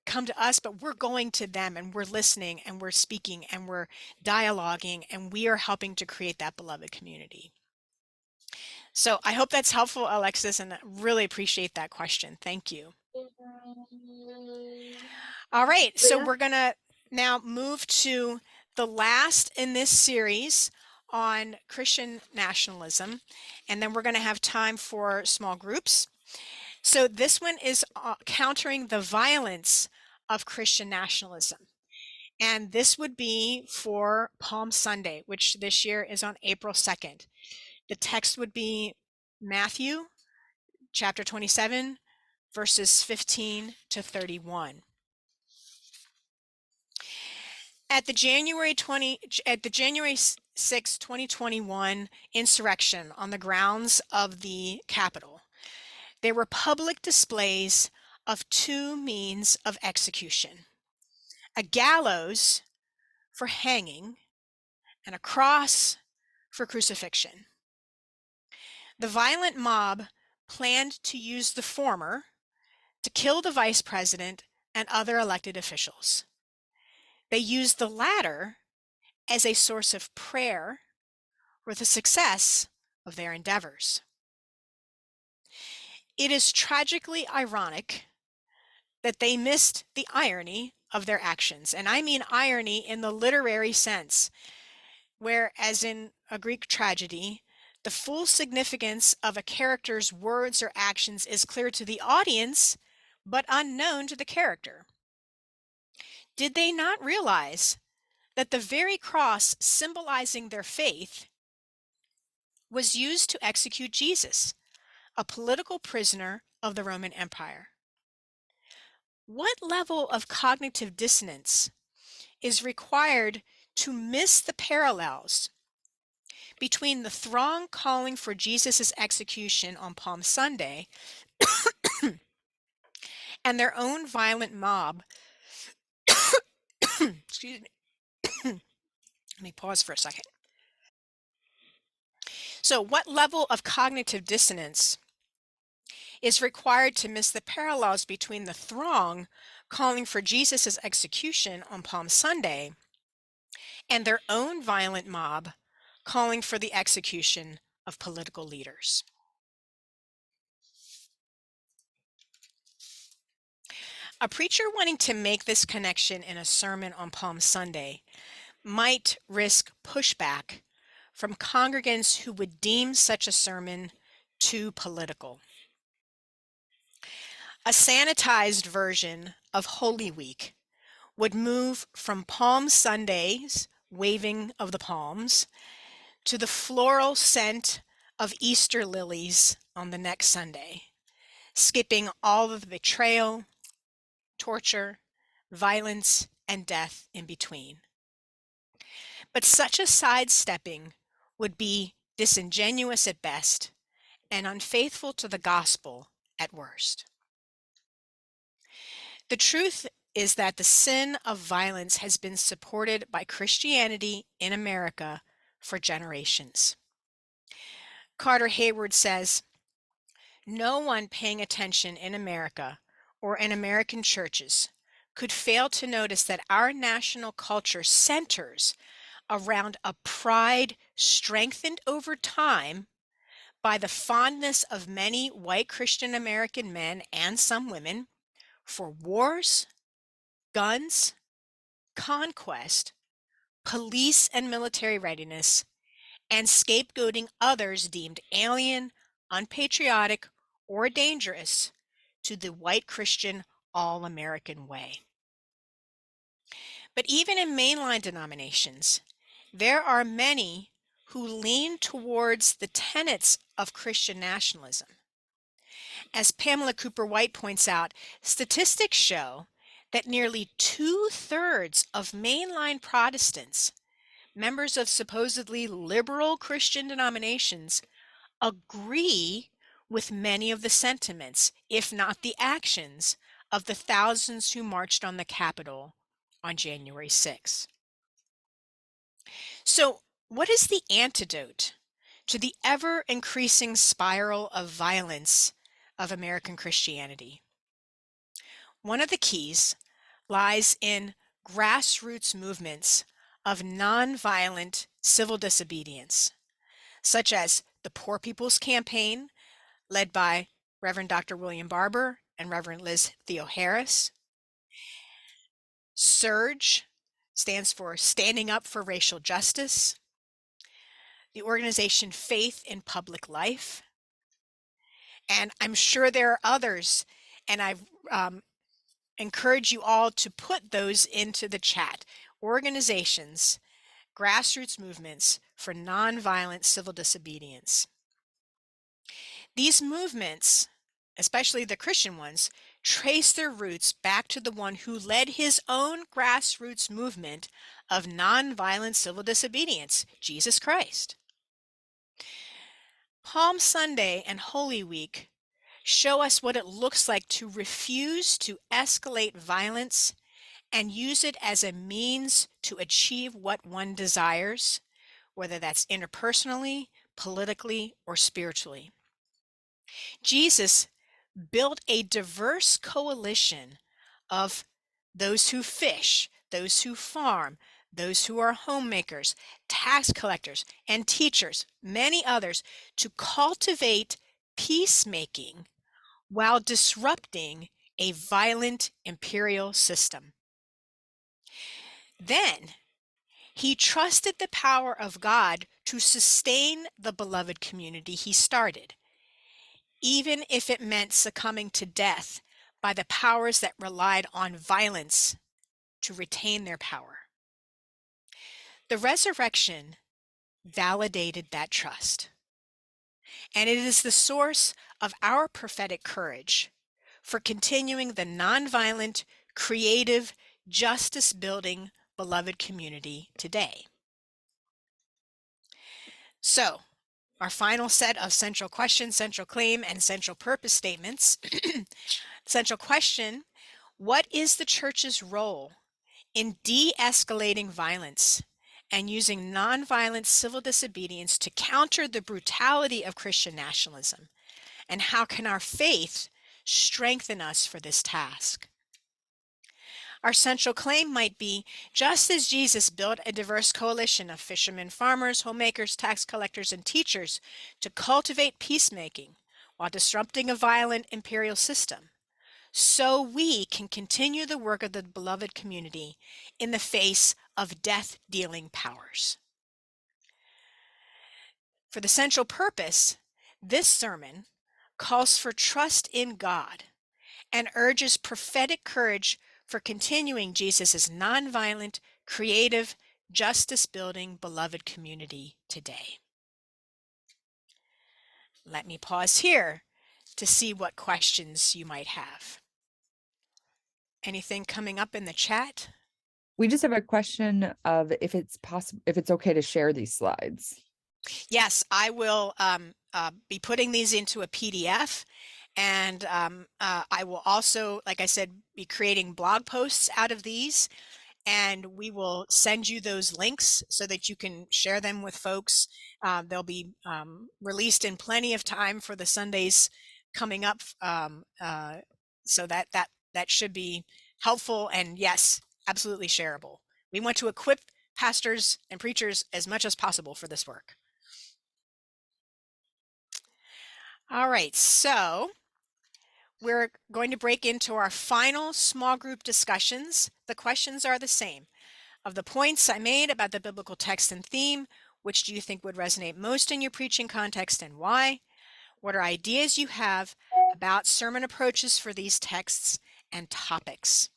come to us, but we're going to them and we're listening and we're speaking and we're dialoguing and we are helping to create that beloved community. So I hope that's helpful, Alexis, and I really appreciate that question. Thank you. All right, so Leah? we're going to now move to the last in this series on Christian nationalism, and then we're going to have time for small groups. So this one is countering the violence of Christian nationalism. And this would be for Palm Sunday, which this year is on April 2nd. The text would be Matthew chapter 27, verses 15 to 31. At the January 6, 2021 insurrection on the grounds of the Capitol, there were public displays of two means of execution: a gallows for hanging and a cross for crucifixion. The violent mob planned to use the former to kill the vice president and other elected officials. They used the latter as a source of prayer for the success of their endeavors. It is tragically ironic that they missed the irony of their actions. And I mean irony in the literary sense, where, as in a Greek tragedy, the full significance of a character's words or actions is clear to the audience, but unknown to the character. Did they not realize that the very cross symbolizing their faith was used to execute Jesus, a political prisoner of the Roman Empire? What level of cognitive dissonance is required to miss the parallels between the throng calling for Jesus' execution on Palm Sunday and their own violent mob? Excuse me. Let me pause for a second. So, what level of cognitive dissonance is required to miss the parallels between the throng calling for Jesus' execution on Palm Sunday and their own violent mob calling for the execution of political leaders? A preacher wanting to make this connection in a sermon on Palm Sunday might risk pushback from congregants who would deem such a sermon too political. A sanitized version of Holy Week would move from Palm Sunday's waving of the palms to the floral scent of Easter lilies on the next Sunday, skipping all of the betrayal, torture, violence, and death in between. But such a sidestepping would be disingenuous at best and unfaithful to the gospel at worst. The truth is that the sin of violence has been supported by Christianity in America for generations. Carter Hayward says, "No one paying attention in America or in American churches could fail to notice that our national culture centers around a pride strengthened over time by the fondness of many white Christian American men and some women for wars, guns, conquest, police and military readiness, and scapegoating others deemed alien, unpatriotic, or dangerous to the white Christian all-American way." But even in mainline denominations, there are many who lean towards the tenets of Christian nationalism. As Pamela Cooper White points out, statistics show that nearly 2/3 of mainline Protestants, members of supposedly liberal Christian denominations, agree with many of the sentiments, if not the actions, of the thousands who marched on the Capitol on January 6. So, what is the antidote to the ever-increasing spiral of violence of American Christianity? One of the keys lies in grassroots movements of nonviolent civil disobedience, such as the Poor People's Campaign, led by Reverend Dr. William Barber and Reverend Liz Theo-Harris. SURGE stands for Standing Up for Racial Justice. The organization Faith in Public Life. And I'm sure there are others, and I encourage you all to put those into the chat. Organizations, grassroots movements for nonviolent civil disobedience. These movements, especially the Christian ones, trace their roots back to the one who led his own grassroots movement of nonviolent civil disobedience, Jesus Christ. Palm Sunday and Holy Week show us what it looks like to refuse to escalate violence and use it as a means to achieve what one desires, whether that's interpersonally, politically, or spiritually. Jesus built a diverse coalition of those who fish, those who farm, those who are homemakers, tax collectors, and teachers, many others, to cultivate peacemaking while disrupting a violent imperial system. Then he trusted the power of God to sustain the beloved community he started, even if it meant succumbing to death by the powers that relied on violence to retain their power. The resurrection validated that trust, and it is the source of our prophetic courage for continuing the nonviolent, creative, justice-building beloved community today. So, our final set of central question, central claim, and central purpose statements. Central question: what is the church's role in de-escalating violence and using nonviolent civil disobedience to counter the brutality of Christian nationalism? And how can our faith strengthen us for this task? Our central claim might be, just as Jesus built a diverse coalition of fishermen, farmers, homemakers, tax collectors, and teachers to cultivate peacemaking while disrupting a violent imperial system, so we can continue the work of the beloved community in the face of death-dealing powers. For the central purpose, this sermon calls for trust in God and urges prophetic courage for continuing Jesus' nonviolent, creative, justice-building beloved community today. Let me pause here to see what questions you might have. Anything coming up in the chat? We just have a question of if it's possible, if it's okay to share these slides. Yes, I will be putting these into a PDF, and I will also, like I said, be creating blog posts out of these, and we will send you those links so that you can share them with folks. They'll be released in plenty of time for the Sundays coming up, so that should be helpful, and yes, absolutely shareable. We want to equip pastors and preachers as much as possible for this work. All right, so we're going to break into our final small group discussions. The questions are the same. Of the points I made about the biblical text and theme, which do you think would resonate most in your preaching context and why? What are ideas you have about sermon approaches for these texts and topics?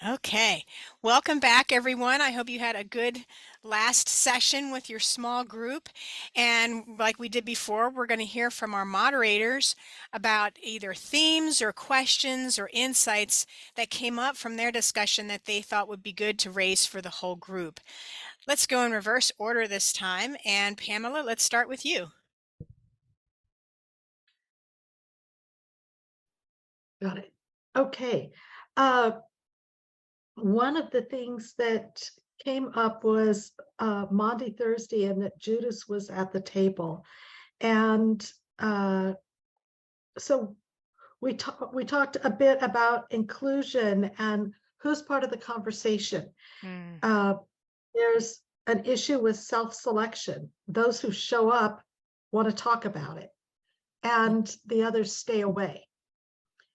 Okay, welcome back everyone. I hope you had a good last session with your small group. And like we did before, we're going to hear from our moderators about either themes or questions or insights that came up from their discussion that they thought would be good to raise for the whole group. Let's go in reverse order this time. And Pamela, let's start with you. Got it. Okay. One of the things that came up was Maundy Thursday, and that Judas was at the table. And so we talked a bit about inclusion and who's part of the conversation. There's an issue with self-selection. Those who show up want to talk about it, and the others stay away.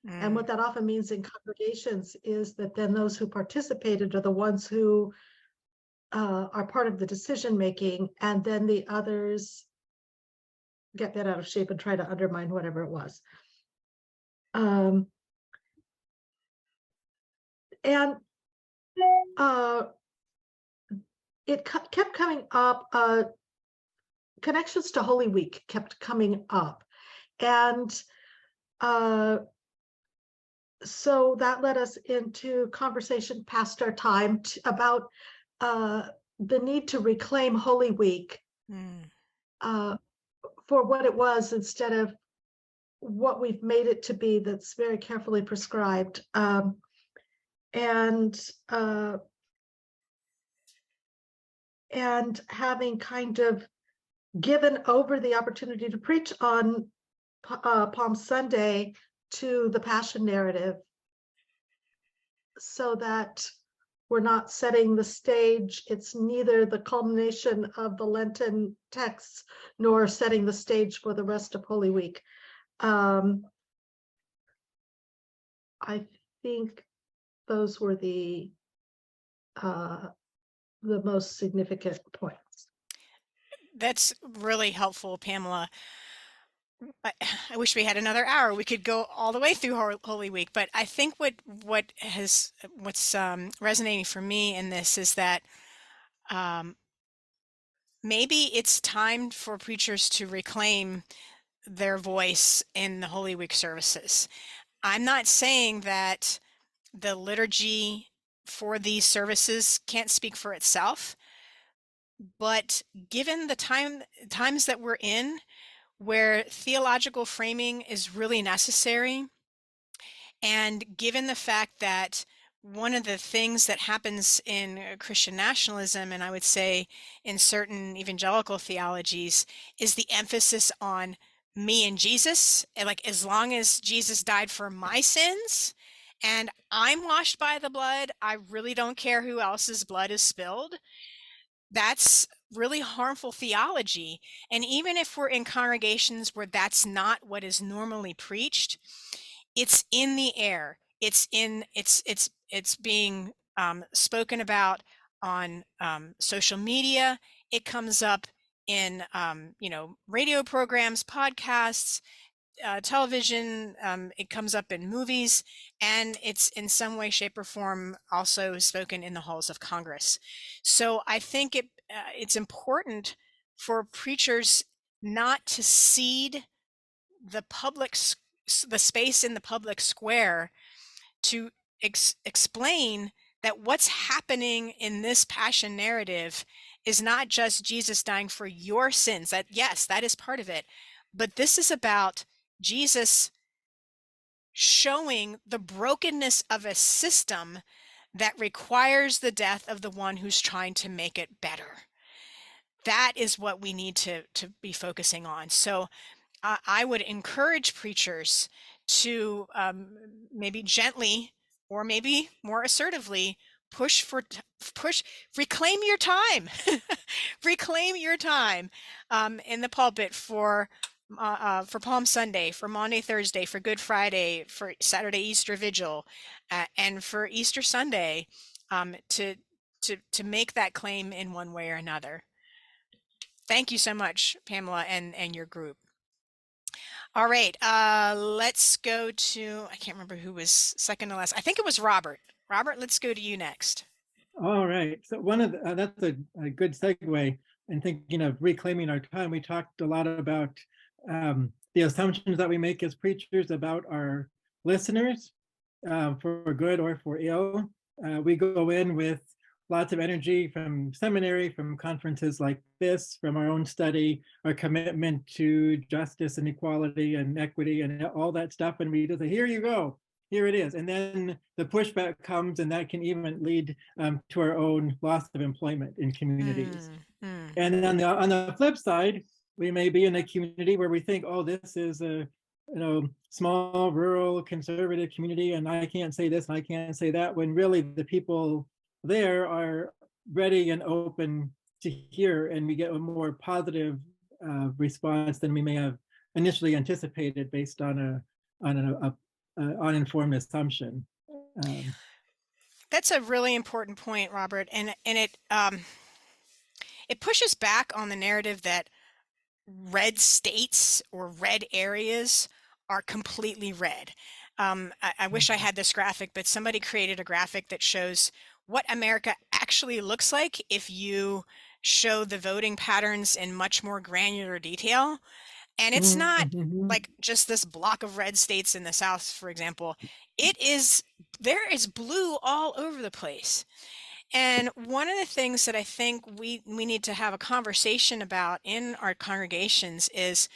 And what that often means in congregations is that then those who participated are the ones who are part of the decision making, and then the others get that out of shape and try to undermine whatever it was. And it kept coming up. Connections to Holy Week kept coming up, and so that led us into conversation past our time about the need to reclaim Holy Week for what it was instead of what we've made it to be, that's very carefully prescribed. And having kind of given over the opportunity to preach on Palm Sunday to the Passion narrative, so that we're not setting the stage. It's neither the culmination of the Lenten texts nor setting the stage for the rest of Holy Week. I think those were the most significant points. That's really helpful, Pamela. I wish we had another hour. We could go all the way through Holy Week, but I think what's resonating for me in this is that maybe it's time for preachers to reclaim their voice in the Holy Week services. I'm not saying that the liturgy for these services can't speak for itself, but given the times that we're in, where theological framing is really necessary, and given the fact that one of the things that happens in Christian nationalism, and I would say in certain evangelical theologies, is the emphasis on me and Jesus. And like, as long as Jesus died for my sins and I'm washed by the blood, I really don't care who else's blood is spilled. That's really harmful theology. And even if we're in congregations where that's not what is normally preached, it's in the air. It's being spoken about on social media. It comes up in radio programs, podcasts, television. It comes up in movies, and it's in some way, shape, or form also spoken in the halls of Congress. So I think it's important for preachers not to cede the space in the public square to explain that what's happening in this passion narrative is not just Jesus dying for your sins. That, yes, that is part of it, but this is about Jesus showing the brokenness of a system that requires the death of the one who's trying to make it better. That is what we need to be focusing on. So I would encourage preachers to maybe gently or maybe more assertively reclaim your time, reclaim your time in the pulpit for Palm Sunday, for Maundy Thursday, for Good Friday, for Saturday Easter Vigil, and for Easter Sunday, to make that claim in one way or another. Thank you so much, Pamela, and your group. All right, let's go to, I can't remember who was second to last. I think it was Robert. Robert, let's go to you next. All right. So one of the, that's a good segue. And thinking of reclaiming our time, we talked a lot about the assumptions that we make as preachers about our listeners, for good or for ill. We go in with lots of energy from seminary, from conferences like this, from our own study, our commitment to justice and equality and equity and all that stuff. And we just say, here you go, here it is. And then the pushback comes, and that can even lead to our own loss of employment in communities. And on the flip side, we may be in a community where we think, oh, this is a small, rural, conservative community, and I can't say this, and I can't say that, when really the people there are ready and open to hear, and we get a more positive response than we may have initially anticipated based on an uninformed assumption. That's a really important point, Robert, and it pushes back on the narrative that red states or red areas are completely red. I wish I had this graphic, but somebody created a graphic that shows what America actually looks like if you show the voting patterns in much more granular detail. And it's not like just this block of red states in the South, for example. There is blue all over the place. And one of the things that I think we need to have a conversation about in our congregations is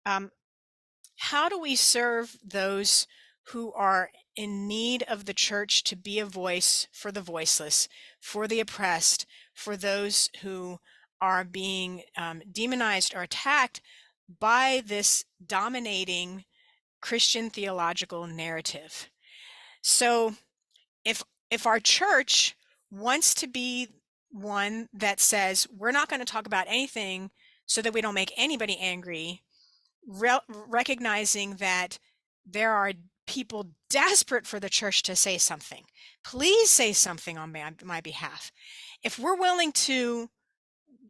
how do we serve those who are in need of the church to be a voice for the voiceless, for the oppressed, for those who are being demonized or attacked by this dominating Christian theological narrative. So if our church wants to be one that says we're not going to talk about anything so that we don't make anybody angry, recognizing that there are people desperate for the church to say something, please say something on my behalf. If we're willing to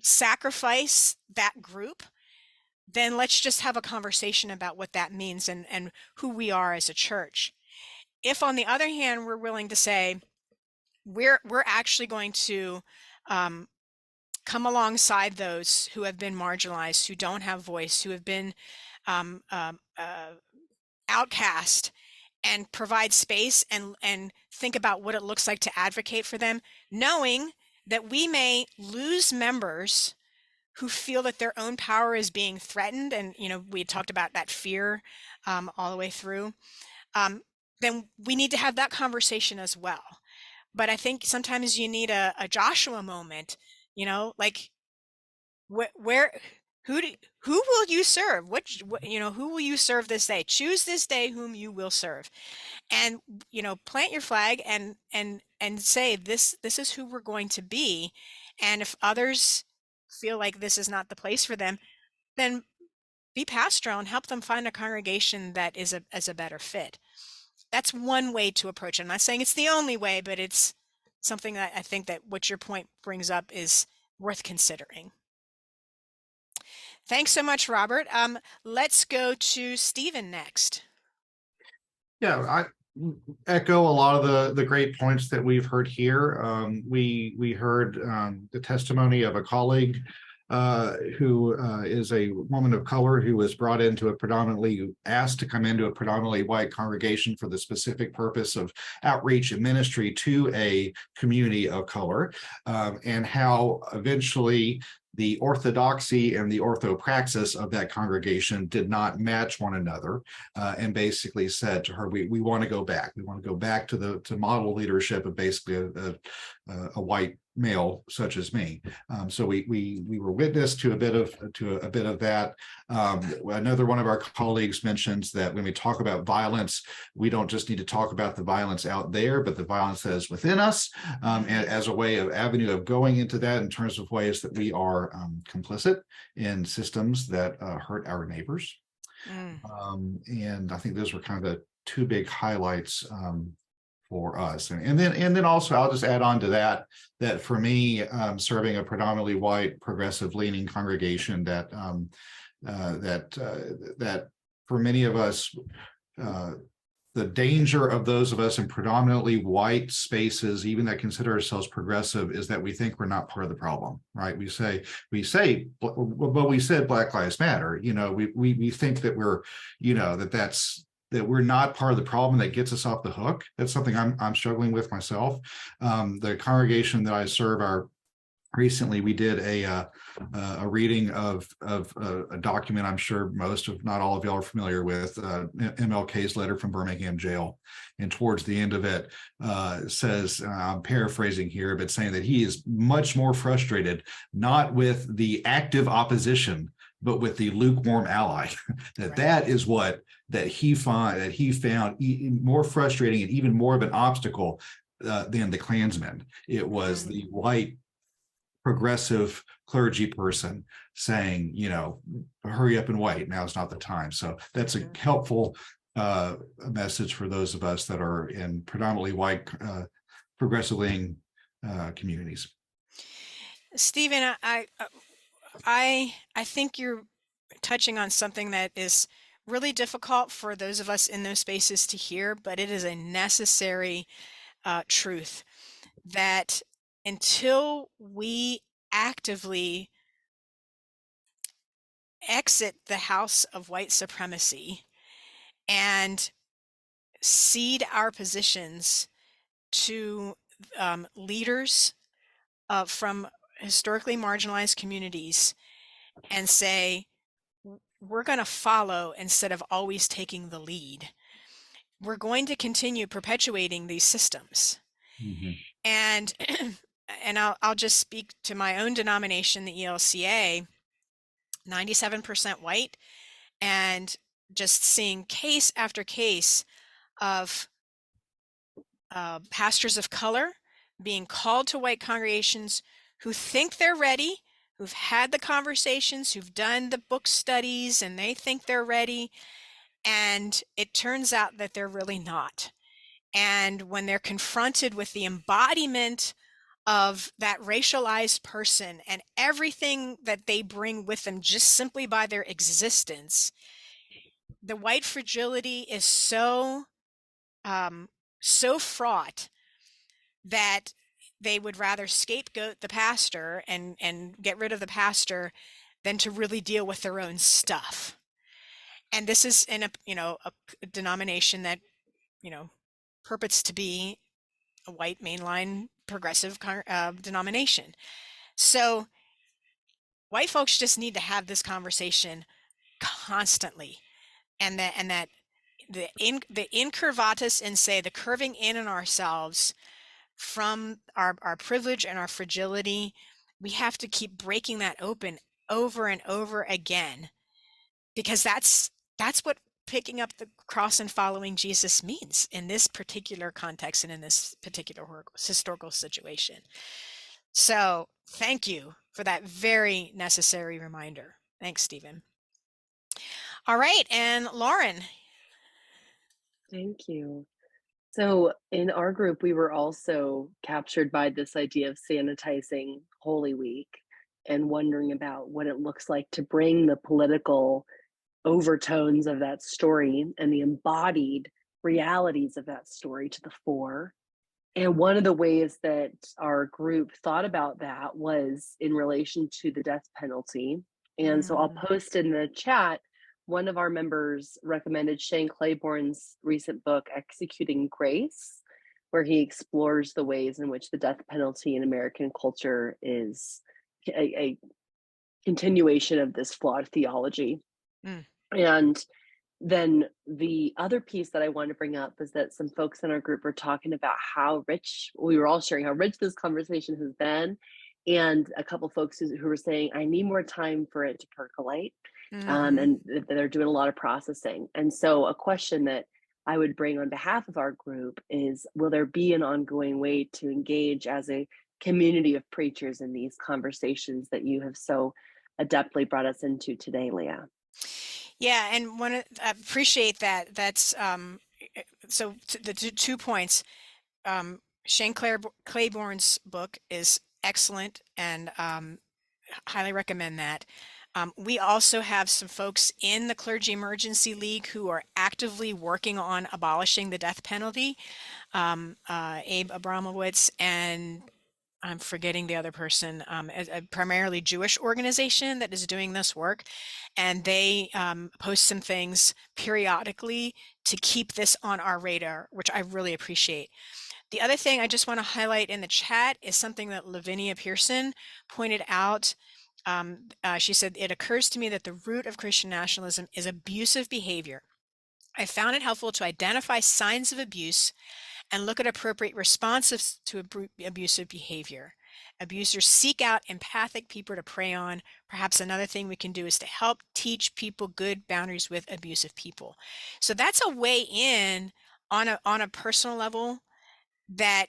sacrifice that group, then let's just have a conversation about what that means and who we are as a church. If, on the other hand, we're willing to say, we're actually going to come alongside those who have been marginalized, who don't have voice, who have been outcast, and provide space and think about what it looks like to advocate for them, knowing that we may lose members who feel that their own power is being threatened. And, we talked about that fear all the way through. Then we need to have that conversation as well. But I think sometimes you need a Joshua moment, like who will you serve? Who will you serve this day? Choose this day whom you will serve, and plant your flag and say this is who we're going to be. And if others feel like this is not the place for them, then be pastoral and help them find a congregation that is a better fit. That's one way to approach it. I'm not saying it's the only way, but it's something that I think that what your point brings up is worth considering. Thanks so much, Robert. Let's go to Stephen next. Yeah, I echo a lot of the great points that we've heard here. We heard the testimony of a colleague who is a woman of color who was asked to come into a predominantly white congregation for the specific purpose of outreach and ministry to a community of color, and how eventually the orthodoxy and the orthopraxis of that congregation did not match one another, and basically said to her, we want to go back. We want to go back to model leadership of basically a white male such as me. So we were witness to a bit of that. Another one of our colleagues mentions that when we talk about violence, we don't just need to talk about the violence out there, but the violence that is within us, and as a way of avenue of going into that in terms of ways that we are complicit in systems that hurt our neighbors. And I think those were kind of the two big highlights for us. And then also I'll just add on to that for me, serving a predominantly white progressive leaning congregation, that for many of us, the danger of those of us in predominantly white spaces, even that consider ourselves progressive, is that we think we're not part of the problem, right? We say, but we said Black Lives Matter. We think that we're, that we're not part of the problem. That gets us off the hook. That's something I'm struggling with myself. The congregation that I serve, recently we did a reading of a document I'm sure most, if not all of y'all, are familiar with, MLK's letter from Birmingham jail. And towards the end of it says, I'm paraphrasing here, but saying that he is much more frustrated, not with the active opposition, but with the lukewarm ally. That is what he found more frustrating and even more of an obstacle than the Klansmen. It was the white progressive clergy person saying, hurry up and wait. Now's not the time. So that's a helpful message for those of us that are in predominantly white progressive leaning communities. Stephen, I think you're touching on something that is really difficult for those of us in those spaces to hear, but it is a necessary truth that until we actively exit the house of white supremacy and cede our positions to leaders from historically marginalized communities and say, we're going to follow instead of always taking the lead, we're going to continue perpetuating these systems. Mm-hmm. And I'll just speak to my own denomination, the ELCA, 97% white, and just seeing case after case of pastors of color being called to white congregations who think they're ready, who've had the conversations, who've done the book studies, and they think they're ready. And it turns out that they're really not. And when they're confronted with the embodiment of that racialized person and everything that they bring with them just simply by their existence, the white fragility is so fraught that they would rather scapegoat the pastor and get rid of the pastor than to really deal with their own stuff. And this is in a denomination that purports to be a white mainline progressive denomination. So white folks just need to have this conversation constantly, and that the incurvatus in say the curving in on ourselves from our privilege and our fragility, we have to keep breaking that open over and over again, because that's what picking up the cross and following Jesus means in this particular context and in this particular historical situation. So thank you for that very necessary reminder. Thanks, Stephen. All right, and Lauren. Thank you. So in our group, we were also captured by this idea of sanitizing Holy Week and wondering about what it looks like to bring the political overtones of that story and the embodied realities of that story to the fore. And one of the ways that our group thought about that was in relation to the death penalty. And so I'll post in the chat, one of our members recommended Shane Claiborne's recent book, Executing Grace, where he explores the ways in which the death penalty in American culture is a continuation of this flawed theology. And then the other piece that I want to bring up is that some folks in our group were talking about how rich, we were all sharing how rich this conversation has been. And a couple of folks who were saying, I need more time for it to percolate. And they're doing a lot of processing. And so a question that I would bring on behalf of our group is, will there be an ongoing way to engage as a community of preachers in these conversations that you have so adeptly brought us into today, Leah? Yeah, and I appreciate that. That's so the 2 points. Shane Claiborne's book is excellent, and highly recommend that. We also have some folks in the Clergy Emergency League who are actively working on abolishing the death penalty. Abe Abramowitz and I'm forgetting the other person, a primarily Jewish organization that is doing this work. And they post some things periodically to keep this on our radar, which I really appreciate. The other thing I just want to highlight in the chat is something that Lavinia Pearson pointed out. She said, "It occurs to me that the root of Christian nationalism is abusive behavior. I found it helpful to identify signs of abuse and look at appropriate responses to abusive behavior. Abusers seek out empathic people to prey on. Perhaps another thing we can do is to help teach people good boundaries with abusive people." So that's a way in on a personal level that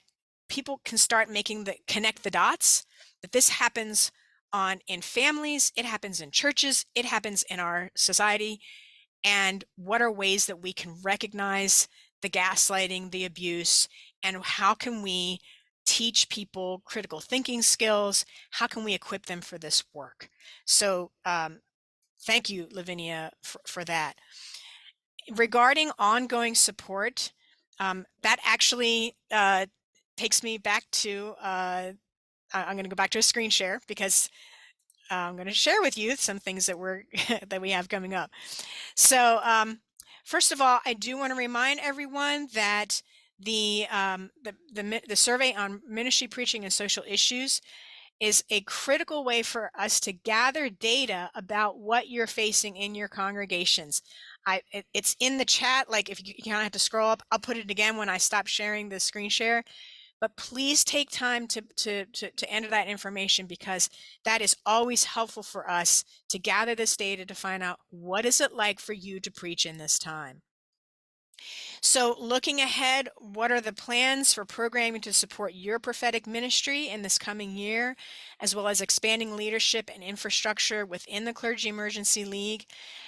people can start making connect the dots, that this happens in families, it happens in churches, it happens in our society, and what are ways that we can recognize the gaslighting, the abuse, and how can we teach people critical thinking skills? How can we equip them for this work? So thank you, Lavinia, for that. Regarding ongoing support, that actually takes me back to, I'm going to go back to a screen share because I'm going to share with you some things that that we have coming up. So first of all, I do want to remind everyone that the survey on ministry, preaching, and social issues is a critical way for us to gather data about what you're facing in your congregations. It's in the chat. Like if you kind of have to scroll up, I'll put it again when I stop sharing the screen share. But please take time to enter that information, because that is always helpful for us to gather this data to find out what is it like for you to preach in this time. So looking ahead, what are the plans for programming to support your prophetic ministry in this coming year, as well as expanding leadership and infrastructure within the Clergy Emergency League?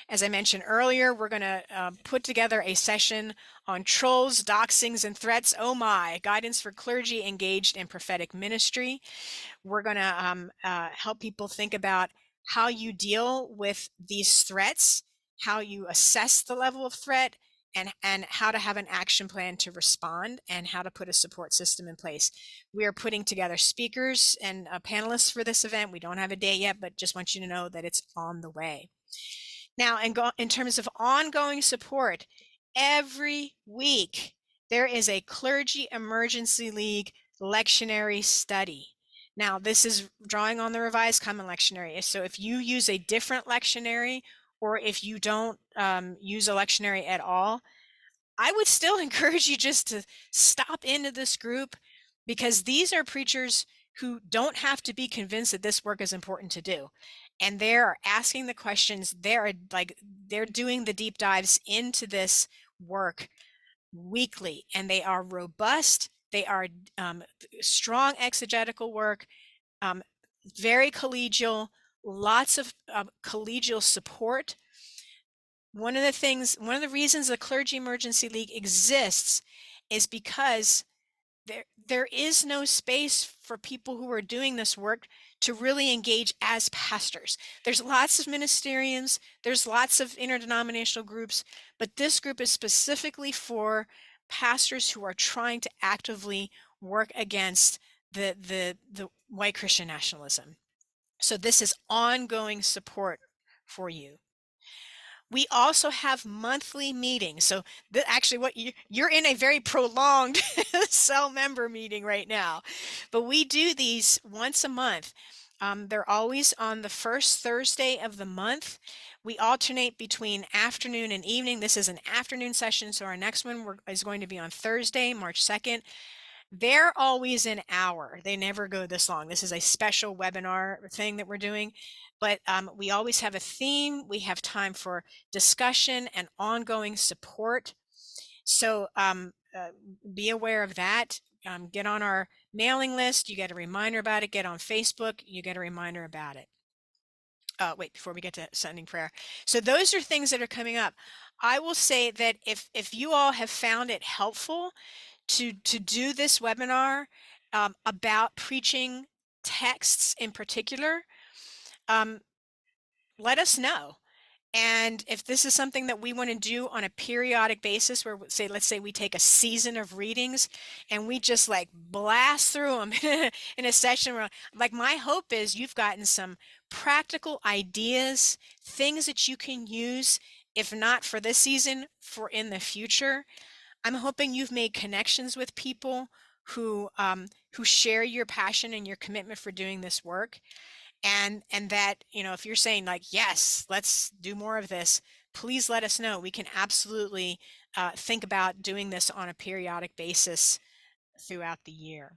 As I mentioned earlier, we're going to put together a session on trolls, doxings, and threats. Oh my, guidance for clergy engaged in prophetic ministry. We're going to help people think about how you deal with these threats, how you assess the level of threat, and how to have an action plan to respond, and how to put a support system in place. We are putting together speakers and panelists for this event. We don't have a date yet, but just want you to know that it's on the way. Now, in terms of ongoing support, every week there is a Clergy Emergency League lectionary study. Now, this is drawing on the Revised Common Lectionary. So if you use a different lectionary, or if you don't use a lectionary at all, I would still encourage you just to stop into this group, because these are preachers who don't have to be convinced that this work is important to do. And they're asking the questions, they're doing the deep dives into this work weekly, and they are robust, they are strong exegetical work, very collegial, lots of collegial support. One of the reasons the Clergy Emergency League exists is because there is no space for people who are doing this work to really engage as pastors. There's lots of ministeriums, there's lots of interdenominational groups, but this group is specifically for pastors who are trying to actively work against the white Christian nationalism. So this is ongoing support for you. We also have monthly meetings. So actually what you're in a very prolonged cell member meeting right now, but we do these once a month. They're always on the first Thursday of the month. We alternate between afternoon and evening. This is an afternoon session, so our next one is going to be on Thursday, March 2nd. They're always an hour. They never go this long. This is a special webinar thing that we're doing, but we always have a theme. We have time for discussion and ongoing support. So be aware of that. Get on our mailing list. You get a reminder about it. Get on Facebook. You get a reminder about it. Wait, before we get to sending prayer. So those are things that are coming up. I will say that if you all have found it helpful to do this webinar about preaching texts in particular, let us know. And if this is something that we want to do on a periodic basis, where let's say we take a season of readings and we just like blast through them in a session where, like, my hope is you've gotten some practical ideas, things that you can use, if not for this season, for in the future. I'm hoping you've made connections with people who share your passion and your commitment for doing this work. And that, if you're saying like, yes, let's do more of this, please let us know. We can absolutely think about doing this on a periodic basis throughout the year.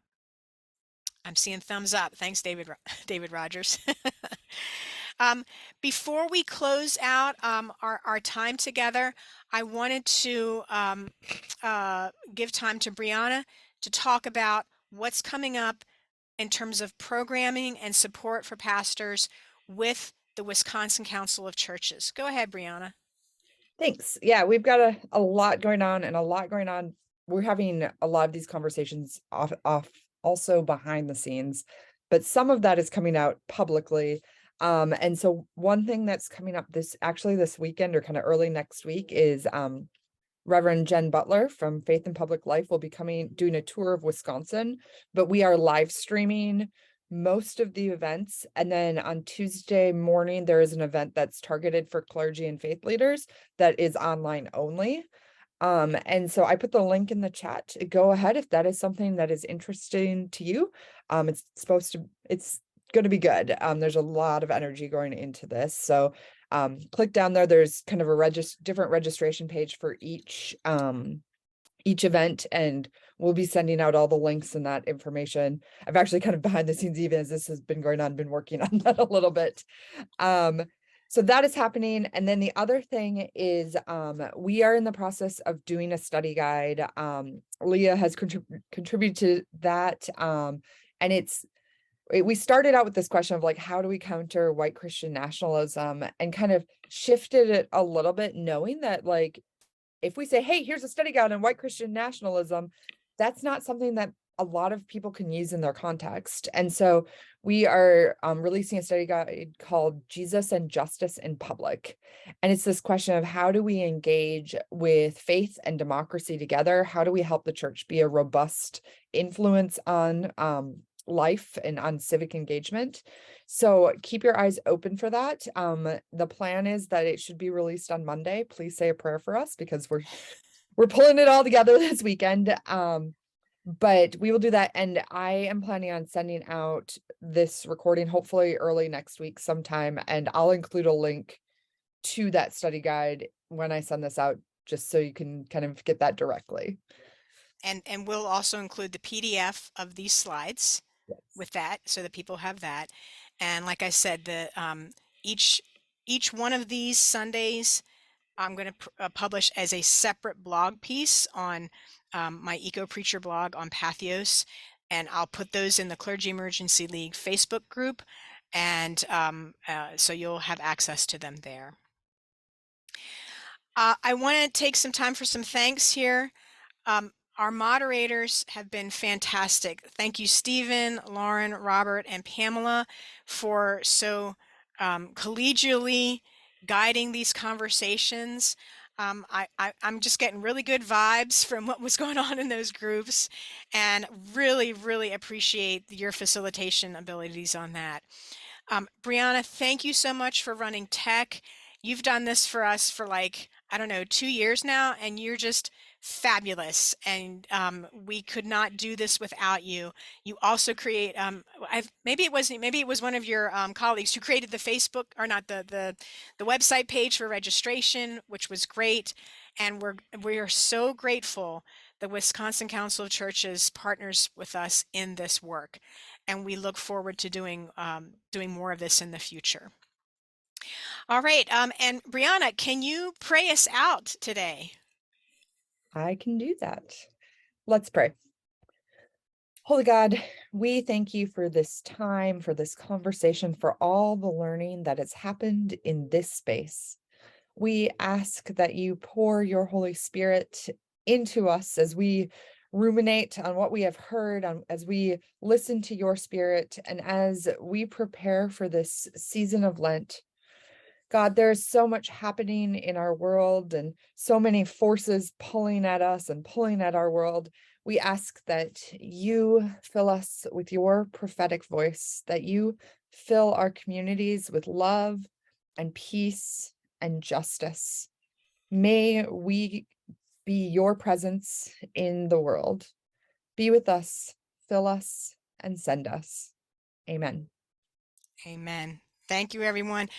I'm seeing thumbs up. Thanks, David Rogers. Before we close out our time together, I wanted to give time to Brianna to talk about what's coming up in terms of programming and support for pastors with the Wisconsin Council of Churches. Go ahead, Brianna. Thanks. Yeah, we've got a lot going on and a lot going on. We're having a lot of these conversations off also behind the scenes, but some of that is coming out publicly. And so one thing that's coming up this weekend or kind of early next week is Reverend Jen Butler from Faith and Public Life will be doing a tour of Wisconsin, but we are live streaming most of the events. And then on Tuesday morning, there is an event that's targeted for clergy and faith leaders that is online only. And so I put the link in the chat. Go ahead if that is something that is interesting to you. It's going to be good. There's a lot of energy going into this. So click down there. There's kind of a different registration page for each event, and we'll be sending out all the links and that information. I've actually kind of behind the scenes, even as this has been going on, been working on that a little bit. So that is happening. And then the other thing is we are in the process of doing a study guide. Leah has contributed to that. And we started out with this question of like, how do we counter white Christian nationalism, and kind of shifted it a little bit, knowing that like, if we say, hey, here's a study guide on white Christian nationalism, that's not something that a lot of people can use in their context. And so we are releasing a study guide called Jesus and Justice in Public. And it's this question of how do we engage with faith and democracy together? How do we help the church be a robust influence on life and on civic engagement? So keep your eyes open for that. The plan is that it should be released on Monday. Please say a prayer for us because we're pulling it all together this weekend. But we will do that. And I am planning on sending out this recording, hopefully early next week sometime. And I'll include a link to that study guide when I send this out, just so you can kind of get that directly. And we'll also include the PDF of these slides with that, so that people have that. And like I said, each one of these Sundays, I'm going to publish as a separate blog piece on my Eco Preacher blog on Pathos, and I'll put those in the Clergy Emergency League Facebook group, and so you'll have access to them there. I want to take some time for some thanks here. Our moderators have been fantastic. Thank you, Stephen, Lauren, Robert, and Pamela, for so collegially guiding these conversations. I'm just getting really good vibes from what was going on in those groups, and really, really appreciate your facilitation abilities on that. Brianna, thank you so much for running tech. You've done this for us for like, I don't know, 2 years now, and you're just fabulous. And we could not do this without you. You also create, maybe it was one of your colleagues who created the Facebook, or not the website page for registration, which was great. And we are so grateful the Wisconsin Council of Churches partners with us in this work. And we look forward to doing more of this in the future. All right. And Brianna, can you pray us out today? I can do that. Let's pray. Holy God, we thank you for this time, for this conversation, for all the learning that has happened in this space. We ask that you pour your Holy Spirit into us as we ruminate on what we have heard, as we listen to your Spirit, and as we prepare for this season of Lent. God, there is so much happening in our world and so many forces pulling at us and pulling at our world. We ask that you fill us with your prophetic voice, that you fill our communities with love and peace and justice. May we be your presence in the world. Be with us, fill us, and send us. Amen. Amen. Thank you, everyone.